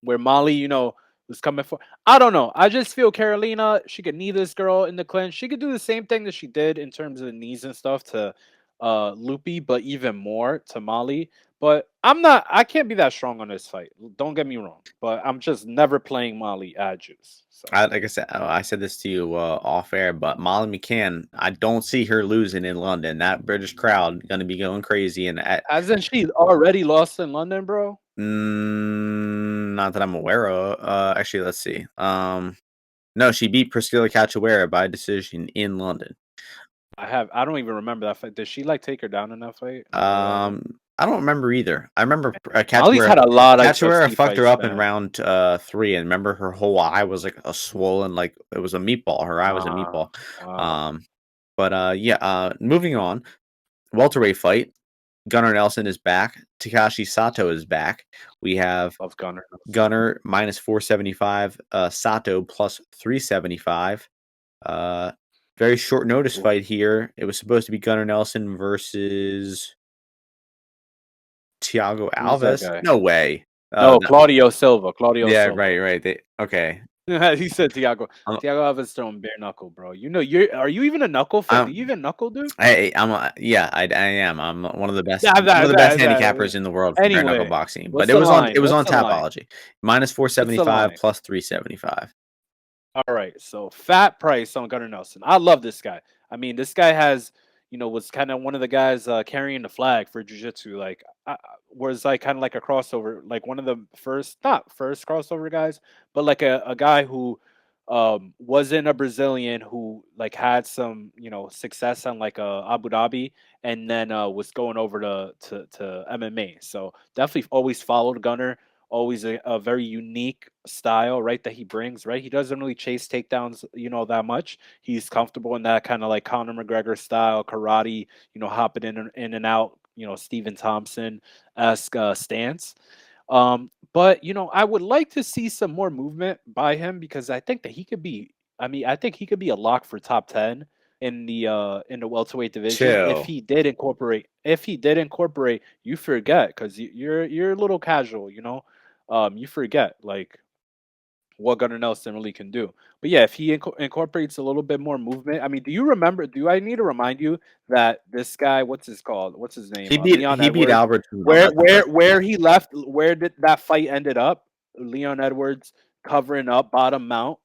B: Where Molly, was coming for. I don't know. I just feel Carolina, she could knee this girl in the clinch. She could do the same thing that she did in terms of the knees and stuff to Loopy, but even more to Molly. But I can't be that strong on this fight. Don't get me wrong. But I'm just never playing Molly at juice. So.
A: Like I said, I said this to you off air, but Molly McCann, I don't see her losing in London. That British crowd gonna be going crazy, and
B: Hasn't she already lost in London, bro?
A: not that I'm aware of. Actually, let's see. No, she beat Priscilla Cachoeira by decision in London.
B: I don't even remember that fight. Did she take her down in that fight?
A: I don't remember either. I remember
B: Molly's had a lot of
A: Cachoeira fucked her
B: fights,
A: up
B: man.
A: in round 3, and remember her whole eye was like a swollen, like it was a meatball. Her eye was a meatball.
B: Wow.
A: Moving on. Welterweight fight. Gunnar Nelson is back. Takashi Sato is back. We have
B: Love
A: Gunnar minus 475, Sato plus 375. Very short notice fight here. It was supposed to be Gunnar Nelson versus Thiago Alves. No way.
B: No, Claudio Silva.
A: Yeah,
B: Silva.
A: right. Okay.
B: He said Thiago. Thiago Alves throwing bare knuckle, bro. Are you even a knuckle fan? Do you even knuckle, dude?
A: I am. I'm one of the best handicappers in the world for bare knuckle boxing. But it was on Tapology. Minus 475 plus 375.
B: All right, so fat price on Gunnar Nelson. I love this guy. I mean, this guy has, was kind of one of the guys carrying the flag for jiu-jitsu. Was kind of like a crossover, like one of the not first crossover guys, but like a guy who wasn't a Brazilian who had some, success on Abu Dhabi and then was going over to MMA. So definitely always followed Gunnar. Always a very unique style, right? That he brings, right? He doesn't really chase takedowns, that much. He's comfortable in that kind of like Conor McGregor style karate, hopping in and out, Stephen Thompson esque stance. But I would like to see some more movement by him because I think that he could be. I mean, I think he could be a lock for top 10 in the welterweight division if he did incorporate. If he did incorporate, you forget because you're a little casual, you forget what Gunnar Nelson really can do. But yeah, if he incorporates a little bit more movement, I mean, do you remember? Do I need to remind you that this guy, what's his name?
A: He beat Albert.
B: Where he left? Where did that fight ended up? Leon Edwards covering up bottom mount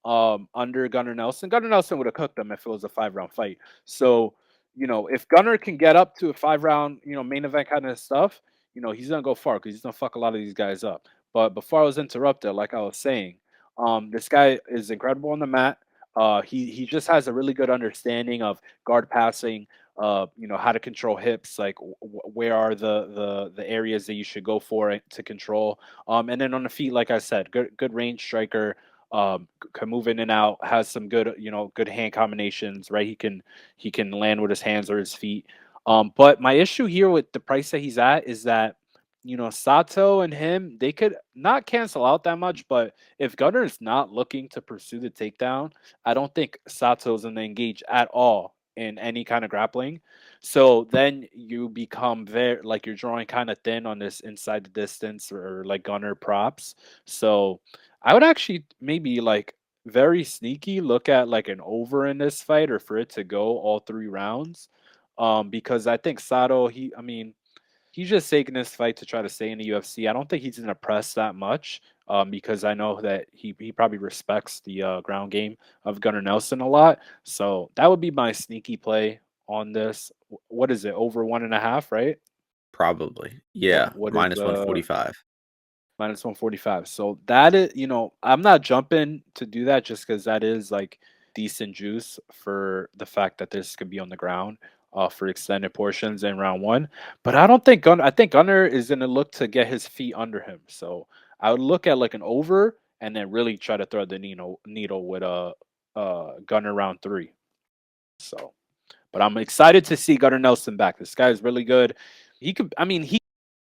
B: under Gunnar Nelson. Gunnar Nelson would have cooked him if it was a 5-round fight. So if Gunnar can get up to a 5-round, main event kind of stuff, he's gonna go far because he's gonna fuck a lot of these guys up. But before I was interrupted, like I was saying, this guy is incredible on the mat. He just has a really good understanding of guard passing. How to control hips, where are the areas that you should go for to control. And then on the feet, like I said, good range striker. Can move in and out. Has some good good hand combinations. Right, he can land with his hands or his feet. But my issue here with the price that he's at is that Sato and him, they could not cancel out that much, but if Gunnar is not looking to pursue the takedown, I don't think Sato's going to engage at all in any kind of grappling. So then you become very, you're drawing kind of thin on this inside the distance or Gunnar props. So I would actually maybe very sneaky look at an over in this fight or for it to go all 3 rounds. Because I think Sato, he's just taking this fight to try to stay in the UFC. I don't think he's going to press that much because I know that he probably respects the ground game of Gunnar Nelson a lot. So that would be my sneaky play on this. What is it? Over 1.5, right?
A: Probably. Yeah. Minus 145.
B: Minus 145. So that is, I'm not jumping to do that just because that is decent juice for the fact that this could be on the ground. for extended portions in round one. But I don't think Gunnar. I think Gunnar is going to look to get his feet under him. So I would look at like an over and then really try to thread the needle with a Gunnar round three. So, but I'm excited to see Gunnar Nelson back. This guy is really good. He could. I mean, he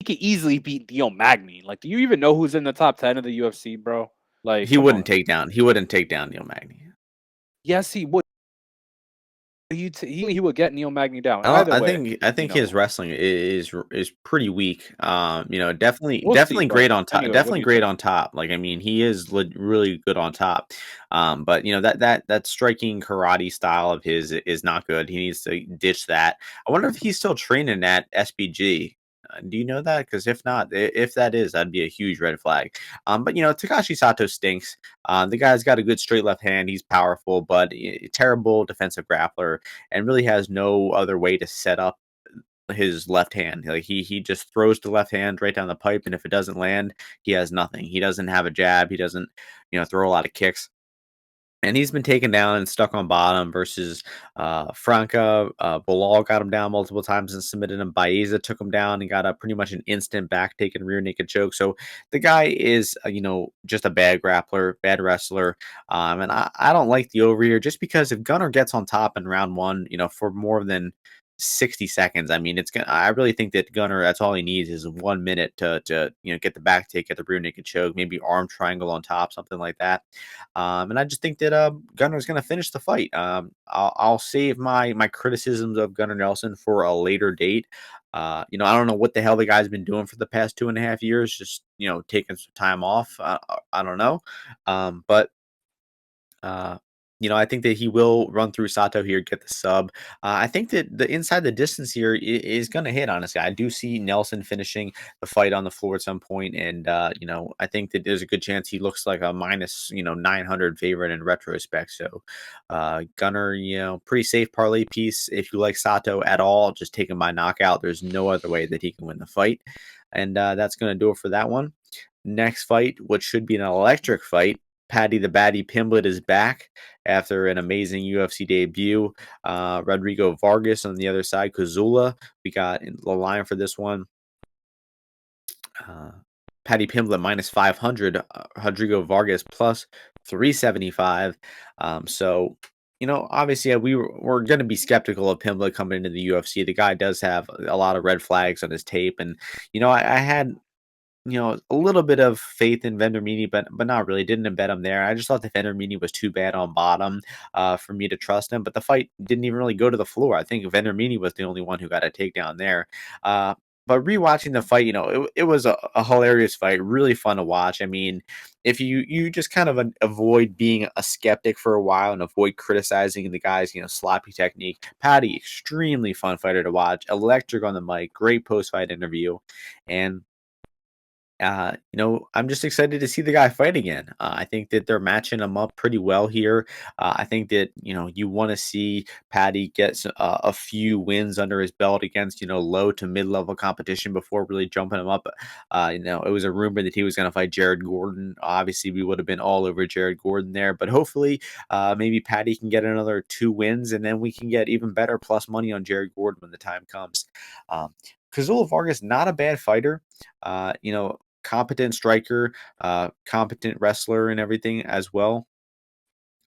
B: could easily beat Neil Magny. Like, do you even know who's in the top 10 of the UFC, bro? Like,
A: He
B: come
A: wouldn't
B: on.
A: take down. He wouldn't take down Neil Magny.
B: Yes, he would. He would get Neil Magny down.
A: I don't.
B: Either way,
A: I
B: you
A: think his
B: know,
A: wrestling is pretty weak.
B: we'll see.
A: Definitely
B: But
A: great on top.
B: anyway, what do
A: Definitely
B: you
A: great
B: think?
A: on top. Like I mean, he is really good on top. But that striking karate style of his is not good. He needs to ditch that. I wonder if he's still training at SBG. Do you know that? Because if not, if that is, that'd be a huge red flag. But Takashi Sato stinks. The guy's got a good straight left hand. He's powerful, but terrible defensive grappler, and really has no other way to set up his left hand. Like he just throws the left hand right down the pipe, and if it doesn't land, he has nothing. He doesn't have a jab. He doesn't, throw a lot of kicks. And he's been taken down and stuck on bottom versus Franca. Bilal got him down multiple times and submitted him. Baeza took him down and got a pretty much an instant back taken rear naked choke. So the guy is, just a bad grappler, bad wrestler. And I don't like the over here just because if Gunnar gets on top in round one, for more than 60 seconds. I mean, I really think that Gunnar, that's all he needs is 1 minute to get the back take, get the rear naked choke, maybe arm triangle on top, something like that. And I just think that Gunner's going to finish the fight. I'll save my criticisms of Gunnar Nelson for a later date. I don't know what the hell the guy's been doing for the past 2.5 years, just taking some time off. I don't know, but uh, I think that he will run through Sato here, get the sub. I think that the inside the distance here is going to hit, honestly. I do see Nelson finishing the fight on the floor at some point, and I think that there's a good chance he looks like a minus 900 favorite in retrospect. So Gunner, pretty safe parlay piece. If you like Sato at all, just take him by knockout. There's no other way that he can win the fight, and that's going to do it for that one. Next fight, which should be an electric fight. Paddy the Baddy Pimblett is back after an amazing UFC debut. Rodrigo Vargas on the other side, Kazula. We got in the line for this one. Paddy Pimblett minus 500, Rodrigo Vargas plus 375. So, obviously we're going to be skeptical of Pimblett coming into the UFC. The guy does have a lot of red flags on his tape. And, I had a little bit of faith in Vendermini, but not really. Didn't bet him there. I just thought the Vendermini was too bad on bottom for me to trust him. But the fight didn't even really go to the floor. I think Vendermini was the only one who got a takedown there. But rewatching the fight, it was a hilarious fight, really fun to watch. I mean, if you just kind of avoid being a skeptic for a while and avoid criticizing the guy's sloppy technique, Patty, extremely fun fighter to watch, electric on the mic, great post fight interview, and I'm just excited to see the guy fight again. I think that they're matching him up pretty well here. I think that, you want to see Patty get a few wins under his belt against, low to mid level competition before really jumping him up. It was a rumor that he was going to fight Jared Gordon. Obviously, we would have been all over Jared Gordon there, but hopefully, maybe Patty can get another 2 wins and then we can get even better plus money on Jared Gordon when the time comes. Kazula Vargas, not a bad fighter. Competent striker, competent wrestler, and everything as well.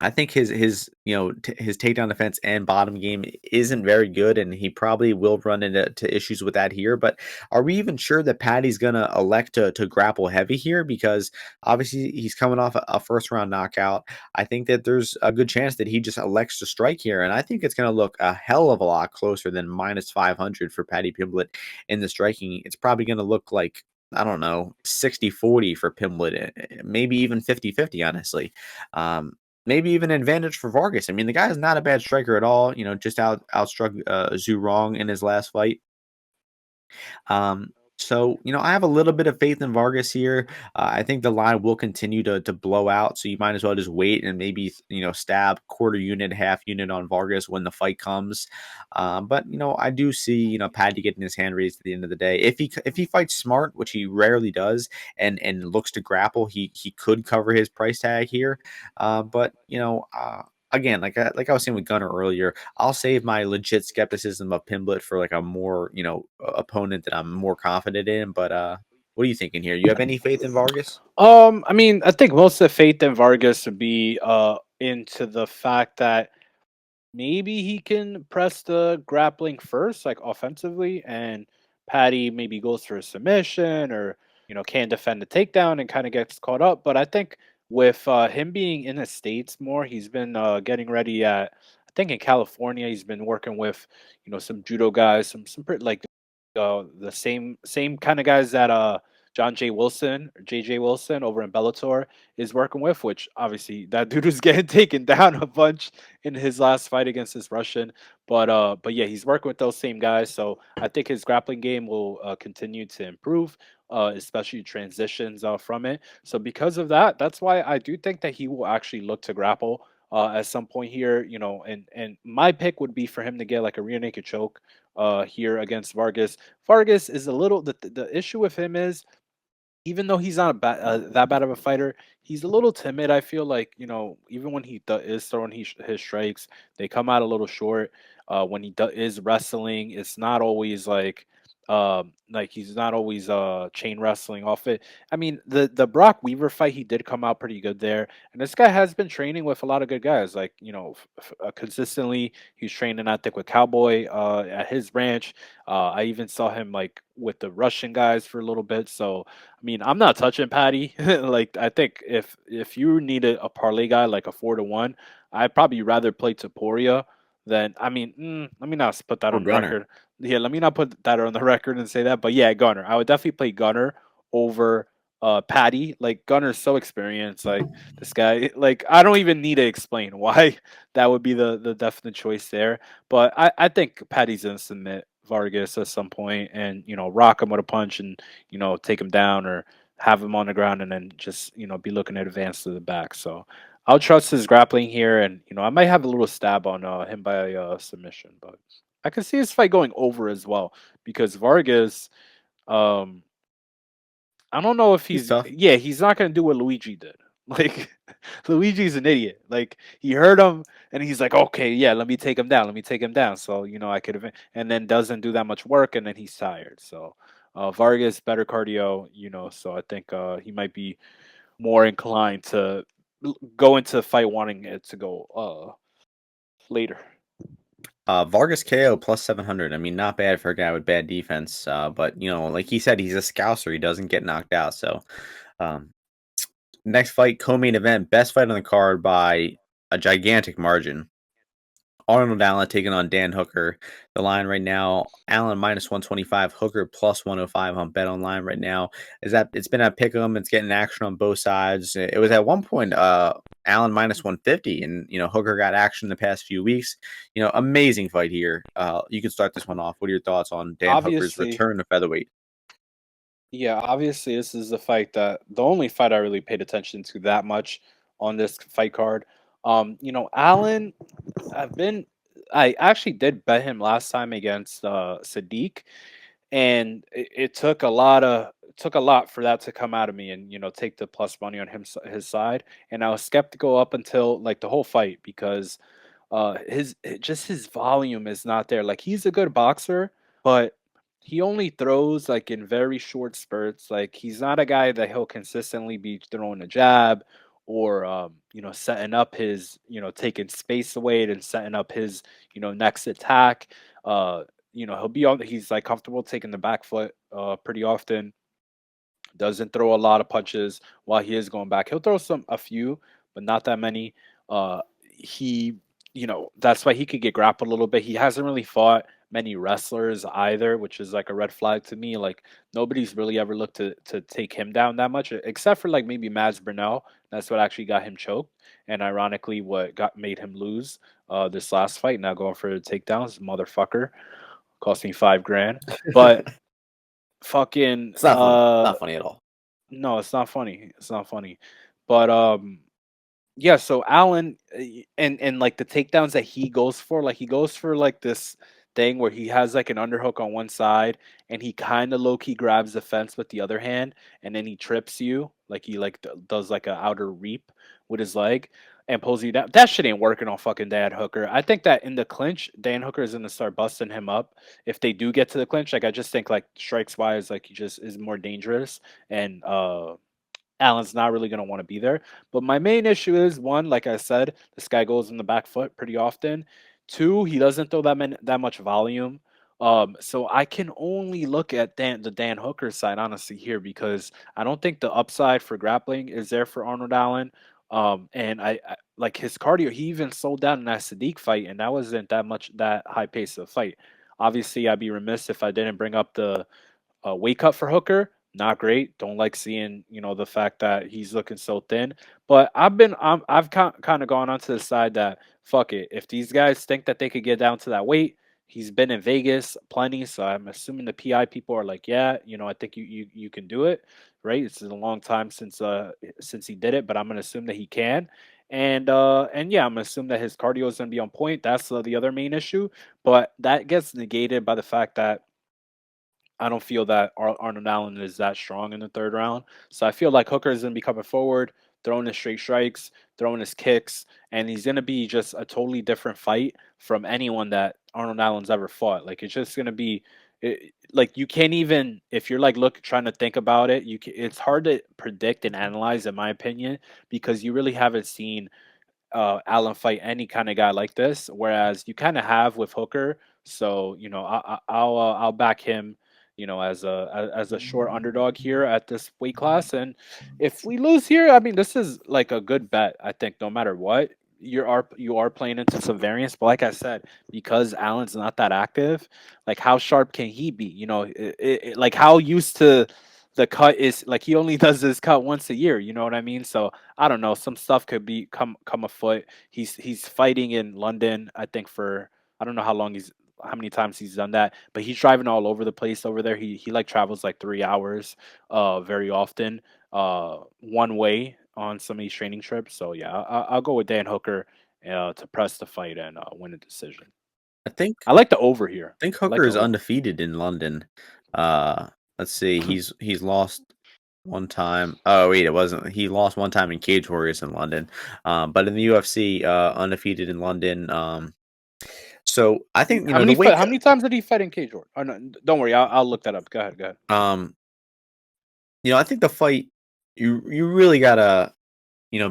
A: I think his his takedown defense and bottom game isn't very good, and he probably will run into issues with that here. But are we even sure that Patty's gonna elect to grapple heavy here? Because obviously he's coming off a first round knockout. I think that there's a good chance that he just elects to strike here, and I think it's gonna look a hell of a lot closer than minus 500 for Paddy Pimblett in the striking. It's probably gonna look like, I don't know, 60-40 for Pimblett, maybe even 50-50, honestly. Maybe even an advantage for Vargas. I mean, the guy is not a bad striker at all. Just outstruck Zhu Rong in his last fight. So, I have a little bit of faith in Vargas here. I think the line will continue to blow out. So you might as well just wait and maybe, stab quarter unit, half unit on Vargas when the fight comes. But, I do see, Paddy getting his hand raised at the end of the day. If he fights smart, which he rarely does, and looks to grapple, he could cover his price tag here. But, again, like I was saying with Gunnar earlier, I'll save my legit skepticism of Pimblett for like a more opponent that I'm more confident in. But what are you thinking here? You have any faith in Vargas?
B: I mean, I think most of the faith in Vargas would be into the fact that maybe he can press the grappling first, like offensively, and Patty maybe goes for a submission or can defend the takedown and kind of gets caught up. But I think with him being in the states more, he's been getting ready at I think in California. He's been working with some judo guys, some pretty like the same kind of guys that John J. Wilson or JJ Wilson over in Bellator is working with, which obviously that dude was getting taken down a bunch in his last fight against this Russian. But yeah, he's working with those same guys. So I think his grappling game will continue to improve, especially transitions from it. So because of that, that's why I do think that he will actually look to grapple at some point here. And my pick would be for him to get like a rear naked choke here against Vargas. Vargas is a little the issue with him is even though he's not that bad of a fighter, he's a little timid. I feel like even when he is throwing his strikes, they come out a little short. When he is wrestling, it's not always like he's not always chain wrestling off it. I mean, the Brock Weaver fight, he did come out pretty good there, and this guy has been training with a lot of good guys. Like consistently, he's training I think with Cowboy at his ranch. I even saw him like with the Russian guys for a little bit. So I mean, I'm not touching Patty. Like, I think if you needed a parlay guy like a 4-1, I'd probably rather play Topuria than. I mean, let me not put that
A: Or
B: on the
A: Gunnar?
B: record. Yeah, let me not put that on the record and say that. But yeah, Gunner. I would definitely play Gunner over Patty. Like Gunner's so experienced. Like this guy. Like I don't even need to explain why that would be the definite choice there. But I think Patty's gonna submit Vargas at some point and rock him with a punch and take him down or have him on the ground and then just, be looking at advance to the back. So I'll trust his grappling here. And, I might have a little stab on him by submission, but I can see his fight going over as well because Vargas, um, I don't know if
A: He's tough.
B: he's not going to do what Luigi did. Like, Luigi's an idiot. Like, he heard him and he's like, okay, yeah, let me take him down. Let me take him down. So, I could have, and then doesn't do that much work and then he's tired. So, Vargas, better cardio, so I think he might be more inclined to go into the fight wanting it to go later.
A: Vargas KO plus 700. I mean, not bad for a guy with bad defense. But like he said, he's a scouser. He doesn't get knocked out. So, um, next fight, co-main event, best fight on the card by a gigantic margin. Arnold Allen taking on Dan Hooker. The line right now, Allen minus 125, Hooker plus 105 on Bet Online right now. It's been a pick 'em. It's getting action on both sides. It was at one point Allen minus 150, and Hooker got action the past few weeks. Amazing fight here. You can start this one off. What are your thoughts on Dan Hooker's
B: Obviously,
A: return to featherweight?
B: yeah, obviously this is the only fight I really paid attention to that much on this fight card. Allen, I've been I actually did bet him last time against Sadiq, and it took a lot for that to come out of me and take the plus money on his side. And I was skeptical up until like the whole fight because his volume is not there. Like he's a good boxer, but he only throws like in very short spurts. Like he's not a guy that he'll consistently be throwing a jab or setting up his taking space away and setting up his next attack. He's like comfortable taking the back foot pretty often. Doesn't throw a lot of punches while he is going back. He'll throw a few, but not that many. He, that's why he could get grappled a little bit. He hasn't really fought many wrestlers either, which is like a red flag to me. Like nobody's really ever looked to take him down that much, except for like maybe Mads Burnell. That's what actually got him choked, and ironically, what got made him lose this last fight. Now going for the takedowns, motherfucker, cost me 5 grand. But fucking
A: It's not funny. Not funny at all.
B: no, it's not funny. It's not funny. But yeah, so Allen and like the takedowns that he goes for, like he goes for like this thing where he has like an underhook on one side and he kind of low key grabs the fence with the other hand and then he trips you like he like does like an outer reap with his leg and pulls you down. That shit ain't working on fucking Dan Hooker. I think that in the clinch, Dan Hooker is gonna start busting him up if they do get to the clinch. Like I just think like strikes wise, like he just is more dangerous and Allen's not really going to want to be there. But my main issue is one, like I said, this guy goes in the back foot pretty often. Two, he doesn't throw that much volume. So I can only look at the Dan Hooker side honestly here because I don't think the upside for grappling is there for Arnold Allen. And I like his cardio. He even slowed down in that Sadiq fight, and that wasn't that high pace of fight. Obviously, I'd be remiss if I didn't bring up the weight cut for Hooker, not great. Don't like seeing the fact that he's looking so thin. But I've kind of gone onto the side that fuck it. If these guys think that they could get down to that weight, he's been in Vegas plenty, so I'm assuming the PI people are like, yeah, I think you can do it, right? It's a long time since he did it, but I'm gonna assume that he can. And yeah, I'm gonna assume that his cardio is gonna be on point. That's the other main issue, but that gets negated by the fact that I don't feel that Arnold Allen is that strong in the third round. So I feel like Hooker is going to be coming forward, throwing his straight strikes, throwing his kicks, and he's going to be just a totally different fight from anyone that Arnold Allen's ever fought. Like it's just going to be like you can't even if you're like trying to think about it, it's hard to predict and analyze in my opinion because you really haven't seen Allen fight any kind of guy like this, whereas you kind of have with Hooker. So I'll back him, as a short underdog here at this weight class. And if we lose here, I mean this is like a good bet. I think no matter what. You are playing into some variance, but like I said, because Allen's not that active, like how sharp can he be? Like how used to the cut is like he only does this cut once a year. You know what I mean? So I don't know. Some stuff could be come afoot. He's fighting in London. I think for I don't know how many times he's done that, but he's driving all over the place over there. He like travels like 3 hours, very often, one way on some of these training trips. So yeah, I'll go with Dan Hooker, to press the fight and win a decision.
A: I think
B: I like the over here.
A: think
B: I like
A: Hooker
B: the
A: is
B: over.
A: undefeated in London. Uh, let's see, he's lost one time. Oh wait, it wasn't. He lost one time in Cage Warriors in London. But in the UFC, undefeated in London. So I think the weight.
B: How many times did he fight in Cage Warriors? Oh, no, don't worry, I'll look that up. Go ahead, go ahead.
A: Um, I think the fight you really gotta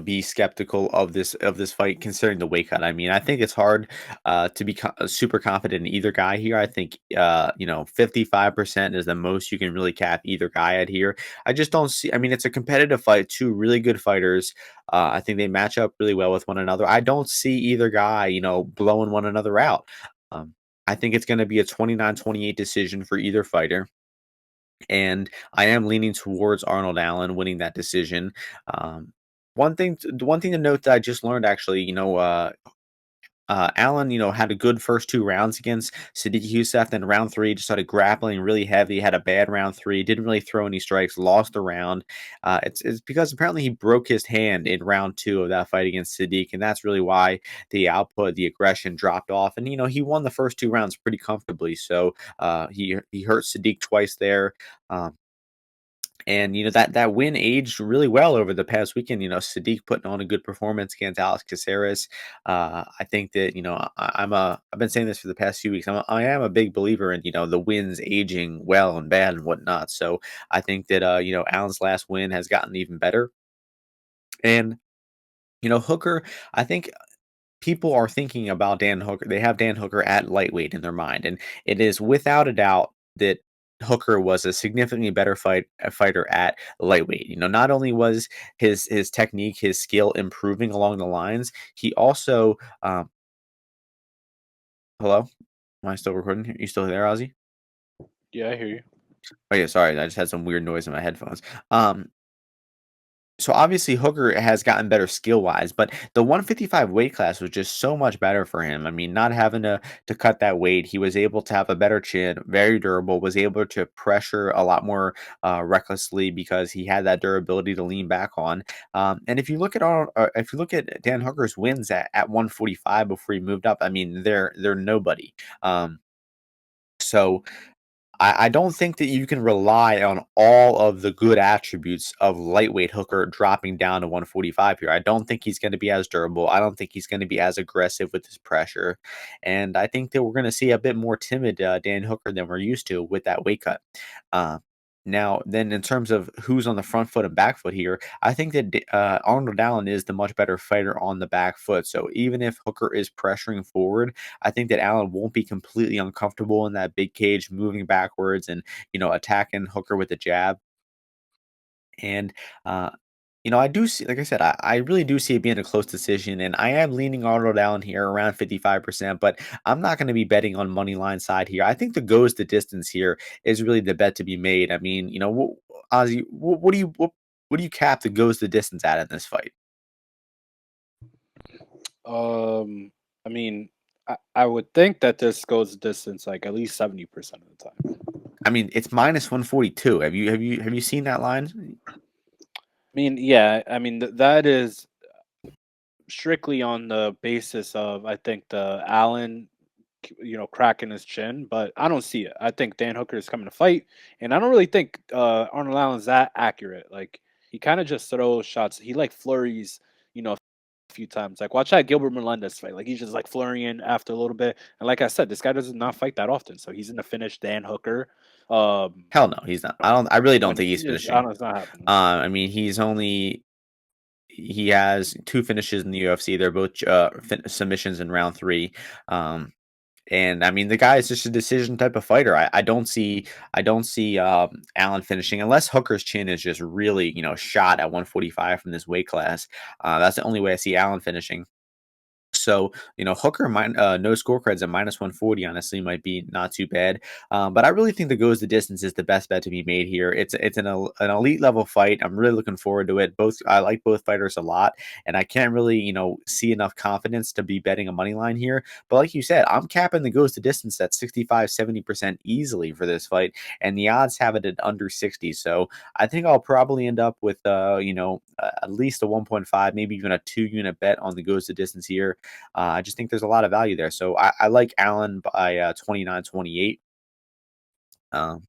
A: be skeptical of this fight considering the weight cut. I mean, I think it's hard to be super confident in either guy here. I think 55% is the most you can really cap either guy at here. I just don't see. I mean, it's a competitive fight. Two really good fighters. I think they match up really well with one another. I don't see either guy blowing one another out. Um, I think it's going to be a 29-28 decision for either fighter. And I am leaning towards Arnold Allen winning that decision. Um, one thing to note that I just learned actually, Allen, had a good first two rounds against Sadiq Youssef. Then round three just started grappling really heavy. Had a bad round three. Didn't really throw any strikes. Lost the round. It's because apparently he broke his hand in round two of that fight against Sadiq, and that's really why the output, the aggression dropped off. And he won the first two rounds pretty comfortably. So he hurt Sadiq twice there. Um, and that win aged really well over the past weekend. Sadiq putting on a good performance against Alex Caceres. I think that I've been saying this for the past few weeks. I am a big believer in the wins aging well and bad and whatnot. So I think that Allen's last win has gotten even better. And Hooker, I think people are thinking about Dan Hooker. They have Dan Hooker at lightweight in their mind, and it is without a doubt that Hooker was a significantly better fighter at lightweight. Not only was his technique, his skill improving along the lines, he also hello, am I still recording? You still there, Ozzy?
B: Yeah, I hear you.
A: Oh yeah, sorry, I just had some weird noise in my headphones. So obviously Hooker has gotten better skill wise, but the 155 weight class was just so much better for him. I mean, not having to cut that weight, he was able to have a better chin, very durable, was able to pressure a lot more recklessly because he had that durability to lean back on. And if you look at Dan Hooker's wins at 145 before he moved up, I mean, they're nobody. So I don't think that you can rely on all of the good attributes of lightweight Hooker dropping down to 145 here. I don't think he's going to be as durable. I don't think he's going to be as aggressive with his pressure. And I think that we're going to see a bit more timid Dan Hooker than we're used to with that weight cut. Uh, Now, then, in terms of who's on the front foot and back foot here, I think that Arnold Allen is the much better fighter on the back foot. So even if Hooker is pressuring forward, I think that Allen won't be completely uncomfortable in that big cage, moving backwards and attacking Hooker with a jab. And uh, I do see, like I said, I really do see it being a close decision, and I am leaning Arnold Allen here around 55%, but I'm not going to be betting on money line side here. I think the goes the distance here is really the bet to be made. I mean, Ozzy, what do you cap the goes the distance at in this fight?
B: I mean, I would think that this goes the distance like at least 70% of the time.
A: I mean, it's minus 142. Have you seen that line?
B: I mean, yeah, I mean that is strictly on the basis of I think the Allen, cracking his chin, but I don't see it. I think Dan Hooker is coming to fight, and I don't really think Arnold Allen's that accurate. Like he kind of just throws shots. He like flurries, a few times. Like watch that Gilbert Melendez fight. Like he's just like flurrying after a little bit. And like I said, this guy does not fight that often, so he's in the finish Dan Hooker.
A: Hell no, he's not. I really don't think he's
B: I don't
A: finishing.
B: know, it's not happening.
A: I mean, he has two finishes in the UFC. They're both submissions in round three. Um, and I mean, the guy is just a decision type of fighter. I don't see Allen finishing unless Hooker's chin is just really shot at 145 from this weight class. That's the only way I see Allen finishing. So, Hooker no score credits at minus 140 honestly might be not too bad. But I really think the goes the distance is the best bet to be made here. It's an elite level fight. I'm really looking forward to it. I like both fighters a lot, and I can't really see enough confidence to be betting a money line here. But like you said, I'm capping the goes the distance at 65-70% easily for this fight, and the odds have it at under 60. So I think I'll probably end up with at least a 1.5, maybe even a 2 unit bet on the goes the distance here. I just think there's a lot of value there. So I like Allen by 29-28. Um,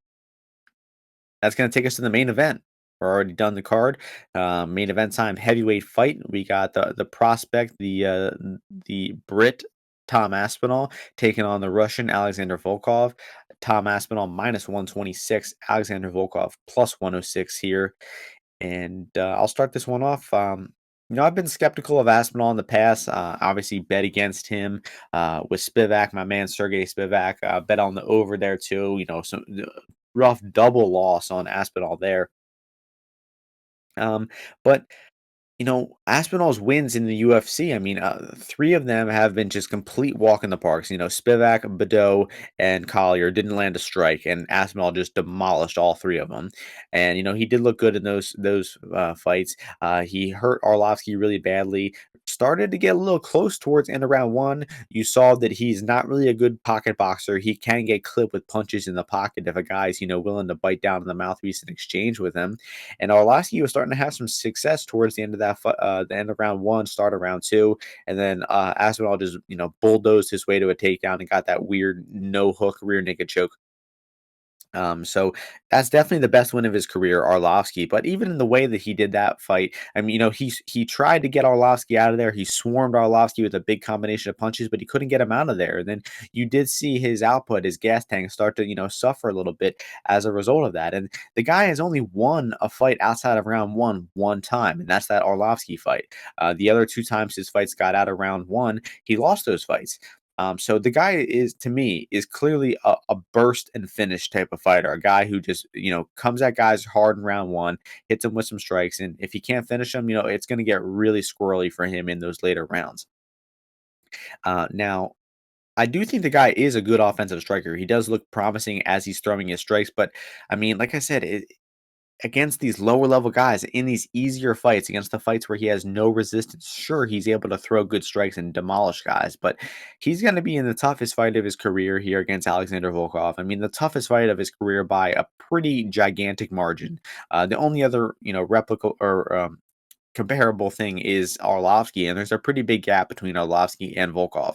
A: that's going to take us to the main event. We're already done the card. Main event time, heavyweight fight. We got the prospect, the Brit Tom Aspinall taking on the Russian Alexander Volkov. Tom Aspinall minus 126, Alexander Volkov plus 106 here. And I'll start this one off. I've been skeptical of Aspinall in the past. Obviously, bet against him with Spivak, my man Sergey Spivak. Bet on the over there too. Some rough double loss on Aspinall there. But Aspinall's wins in the UFC, I mean, three of them have been just complete walk in the parks. Spivak, Badeau, and Collier didn't land a strike, and Aspinall just demolished all three of them. And he did look good in those fights. He hurt Arlovsky really badly. Started to get a little close towards end of round one. You saw that he's not really a good pocket boxer. He can get clipped with punches in the pocket if a guy's willing to bite down in the mouthpiece in exchange with him. And Arlovsky was starting to have some success towards the end of the end of round one, start of round two, and then Aspinall just bulldozed his way to a takedown and got that weird no hook rear naked choke. So that's definitely the best win of his career, Arlovsky. But even in the way that he did that fight, I mean, he tried to get Arlovsky out of there. He swarmed Arlovsky with a big combination of punches, but he couldn't get him out of there. And then you did see his output, his gas tank, start to suffer a little bit as a result of that. And the guy has only won a fight outside of round one time, and that's that Arlovsky fight. The other two times his fights got out of round one, he lost those fights. So the guy is, to me, is clearly a burst and finish type of fighter. A guy who just, comes at guys hard in round one, hits them with some strikes, and if he can't finish them, it's going to get really squirrely for him in those later rounds. Now, I do think the guy is a good offensive striker. He does look promising as he's throwing his strikes, but I mean, like I said, against these lower level guys in these easier fights, against the fights where he has no resistance, sure, he's able to throw good strikes and demolish guys, but he's going to be in the toughest fight of his career here against Alexander Volkov. I mean, the toughest fight of his career by a pretty gigantic margin. The only other, replica or comparable thing is Arlovsky, and there's a pretty big gap between Arlovsky and Volkov.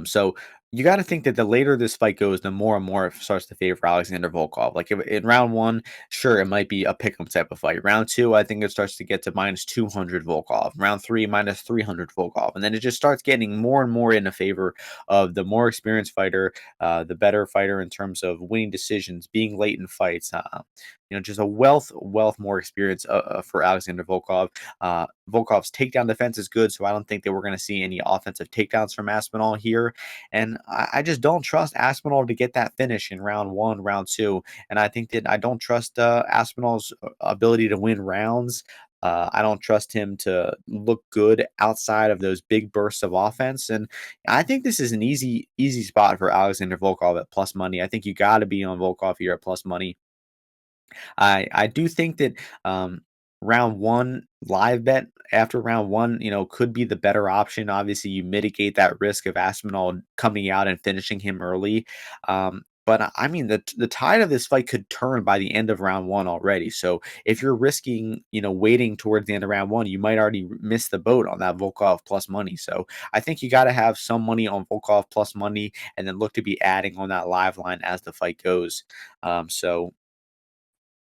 A: So you got to think that the later this fight goes, the more and more it starts to favor Alexander Volkov. Like if, in round one, sure, it might be a pick'em type of fight. Round two, I think it starts to get to minus 200 Volkov. Round three, minus 300 Volkov. And then it just starts getting more and more in the favor of the more experienced fighter, the better fighter in terms of winning decisions, being late in fights. Just a wealth more experience for Alexander Volkov. Volkov's takedown defense is good, so I don't think that we're going to see any offensive takedowns from Aspinall here. And I just don't trust Aspinall to get that finish in round one, round two. And I think that I don't trust Aspinall's ability to win rounds. I don't trust him to look good outside of those big bursts of offense. And I think this is an easy spot for Alexander Volkov at plus money. I think you got to be on Volkov here at plus money. I do think that round one live bet after round one, could be the better option. Obviously, you mitigate that risk of Aspinall coming out and finishing him early. But I mean, the tide of this fight could turn by the end of round one already. So if you're risking, waiting towards the end of round one, you might already miss the boat on that Volkov plus money. So I think you got to have some money on Volkov plus money, and then look to be adding on that live line as the fight goes. So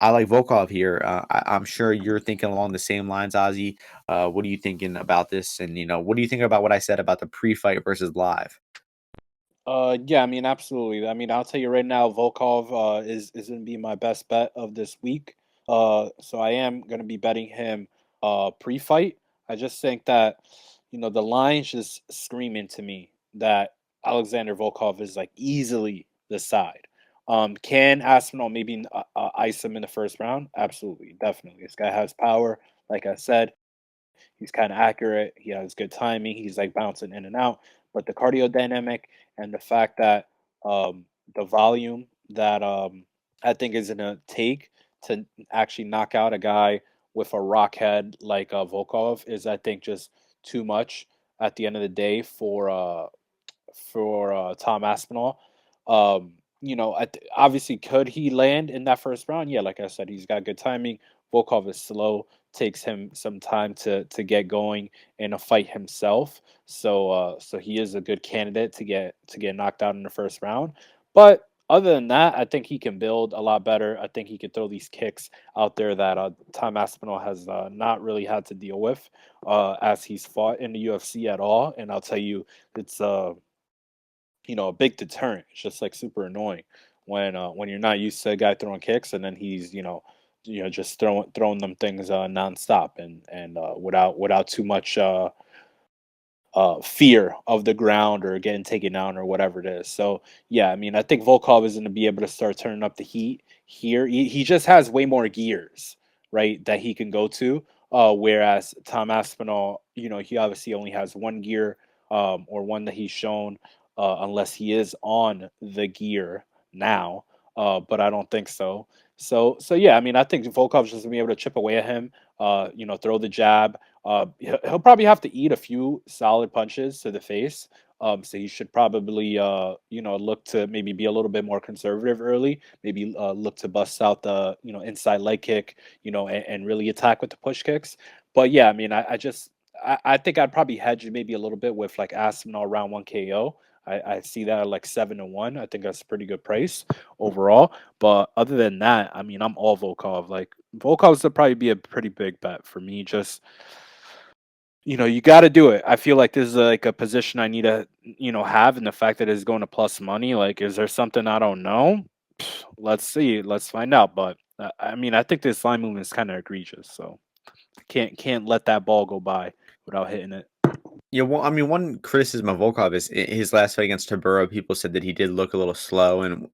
A: I like Volkov here. I'm sure you're thinking along the same lines, Ozzy. What are you thinking about this? And what do you think about what I said about the pre-fight versus live?
B: Yeah, I mean, absolutely. I mean, I'll tell you right now, Volkov is going to be my best bet of this week. So I am going to be betting him pre-fight. I just think that the line's just screaming to me that Alexander Volkov is like easily the side. Can Aspinall maybe ice him in the first round? Absolutely, definitely. This guy has power. Like I said, he's kind of accurate. He has good timing. He's like bouncing in and out. But the cardio dynamic and the fact that the volume that I think is gonna take to actually knock out a guy with a rock head like Volkov is, I think, just too much at the end of the day for Tom Aspinall. Obviously, could he land in that first round? Yeah, like I said, he's got good timing. Volkov is slow, takes him some time to get going in a fight himself. So he is a good candidate to get knocked out in the first round. But other than that, I think he can build a lot better. I think he can throw these kicks out there that Tom Aspinall has not really had to deal with as he's fought in the UFC at all. And I'll tell you, it's a big deterrent. It's just like super annoying when you're not used to a guy throwing kicks and then he's just throwing them things nonstop and without too much fear of the ground or getting taken down or whatever it is. So yeah, I mean, I think Volkov is going to be able to start turning up the heat here. He just has way more gears, right, that he can go to. Whereas Tom Aspinall, he obviously only has one gear, or one that he's shown, unless he is on the gear now. But I don't think so. So yeah, I mean, I think Volkov's just gonna be able to chip away at him. Throw the jab. He'll probably have to eat a few solid punches to the face. So he should probably, look to maybe be a little bit more conservative early. Maybe look to bust out the, inside leg kick, and really attack with the push kicks. But yeah, I mean, I think I'd probably hedge maybe a little bit with like Aspinall round one KO. I see that at like 7-1. I think that's a pretty good price overall. But other than that, I mean, I'm all Volkov. Like Volkov's would probably be a pretty big bet for me. Just you got to do it. I feel like this is like a position I need to, have, and the fact that it's going to plus money. Like, is there something I don't know? Let's see. Let's find out. But I mean, I think this line movement is kind of egregious. So can't let that ball go by without hitting it.
A: Yeah, well, I mean, one criticism of Volkov is his last fight against Tobura. People said that he did look a little slow, and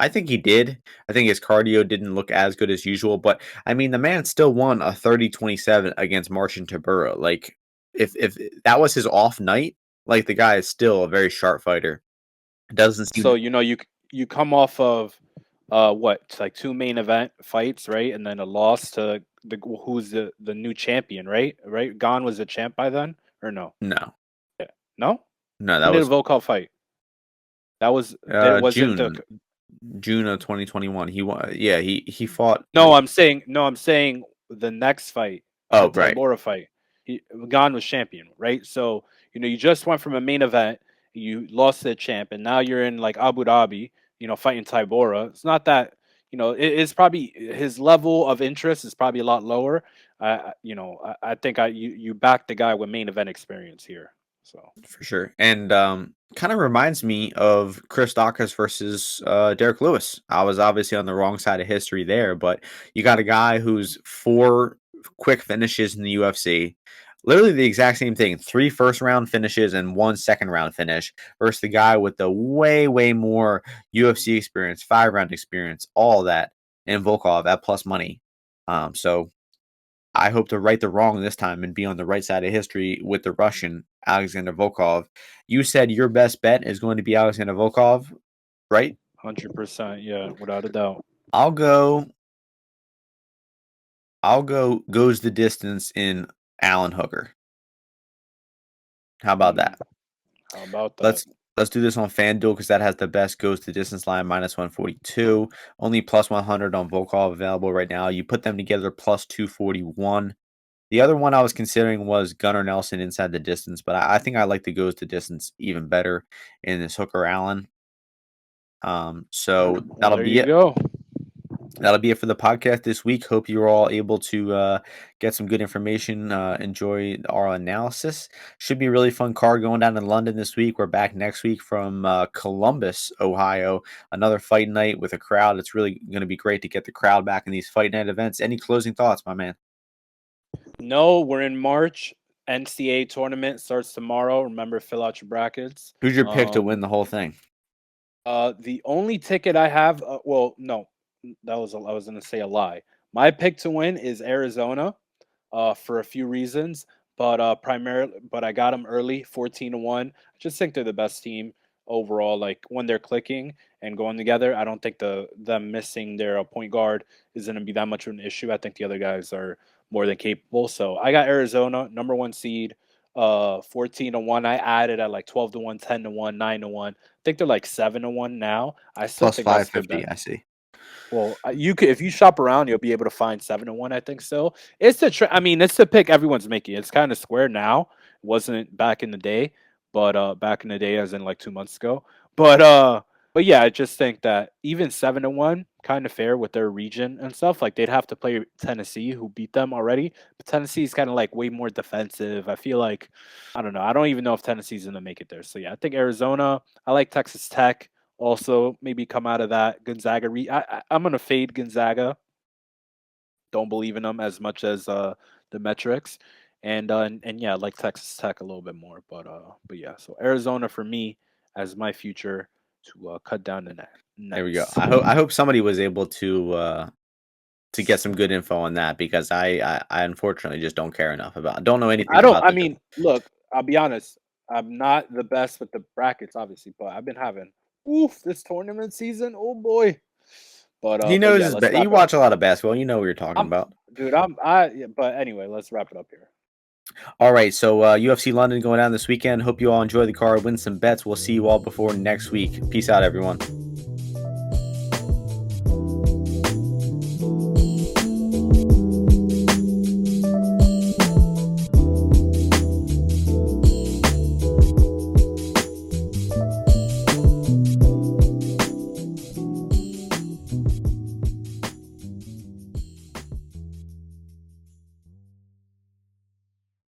A: I think he did. I think his cardio didn't look as good as usual, but I mean, the man still won a 30-27 against Martian Tobura. Like, if that was his off night, like the guy is still a very sharp fighter. Doesn't seem
B: So you come off of what, it's like two main event fights, right, and then a loss to who's the new champion, right? Right, Gon was the champ by then, or no?
A: no,
B: No,
A: no, that
B: when did
A: was
B: Volkov fight? That wasn't the.
A: June of 2021. He won. Yeah, he fought.
B: No, I'm saying the next fight, the
A: Oh, right.
B: Tybura fight. He Gon was champion, right? So you just went from a main event You lost to the champ, and now you're in like Abu Dhabi, fighting Tybora. It's not that, it's probably his level of interest is probably a lot lower. I think you back the guy with main event experience here. So
A: For sure. And kind of reminds me of Chris Dawkins versus Derek Lewis. I was obviously on the wrong side of history there, but you got a guy who's 4 quick finishes in the UFC. Literally the exact same thing. 3 first round finishes and 1 second round finish versus the guy with the way, way more UFC experience, 5-round experience, all that, and Volkov at plus money. So I hope to right the wrong this time and be on the right side of history with the Russian, Alexander Volkov. You said your best bet is going to be Alexander Volkov, right?
B: 100%, yeah, without a doubt.
A: I'll go goes the distance in Alan Hooker. How about
B: Mm,
A: that?
B: how about that?
A: Let's do this on FanDuel because that has the best goes to distance line minus 142. Only plus 100 on Volkov available right now. You put them together plus 241. The other one I was considering was Gunnar Nelson inside the distance, but I think I like the goes to distance even better in this Hooker Allen. So
B: Well,
A: that'll
B: there
A: be
B: you
A: it.
B: go.
A: That'll be it for the podcast this week. Hope you're all able to get some good information. Enjoy our analysis. Should be a really fun card going down in London this week. We're back next week from Columbus, Ohio. Another fight night with a crowd. It's really going to be great to get the crowd back in these fight night events. Any closing thoughts, my man?
B: No, we're in March. NCAA tournament starts tomorrow. Remember, fill out your brackets.
A: Who's your pick to win the whole thing?
B: The only ticket I have, well, no, I was gonna say a lie. My pick to win is Arizona, for a few reasons, but primarily, but I got them early, 14-1. I just think they're the best team overall. Like when they're clicking and going together, I don't think them missing their point guard is gonna be that much of an issue. I think the other guys are more than capable. So I got Arizona, number 1 seed, 14-1. I added at like 12-1, 10-1, 9-1. I think they're like 7-1 now. I still
A: Plus
B: think that's a good
A: 550,
B: bet.
A: I see.
B: Well, you could if you shop around, you'll be able to find 7-1. I think so. It's the I mean, it's the pick everyone's making. It's kind of square now. It wasn't back in the day, but back in the day, as in like 2 months ago. But uh, but yeah, I just think that even 7-1, kind of fair with their region and stuff. Like they'd have to play Tennessee, who beat them already. But Tennessee's kind of like way more defensive. I feel like I don't know. I don't even know if Tennessee's gonna make it there. So yeah, I think Arizona. I like Texas Tech also maybe come out of that. Gonzaga. I'm gonna fade Gonzaga. Don't believe in them as much as the metrics, and yeah, I like Texas Tech a little bit more. But yeah, so Arizona for me as my future to cut down the
A: There we go.
B: nets.
A: I hope somebody was able to get some good info on that because I unfortunately just don't care enough about. Don't know anything
B: I don't.
A: about
B: I
A: the.
B: mean, look. I'll be honest. I'm not the best with the brackets, obviously, but I've been having this tournament season. Oh boy.
A: He
B: But
A: knows
B: yeah,
A: his.
B: let's
A: You
B: wrap it up
A: watch a
B: here.
A: lot of basketball. You know what you're talking
B: I'm,
A: about.
B: dude. I. But anyway, let's wrap it up here.
A: All right, so UFC London going down this weekend. Hope you all enjoy the card, win some bets. We'll see you all before next week. Peace out, everyone.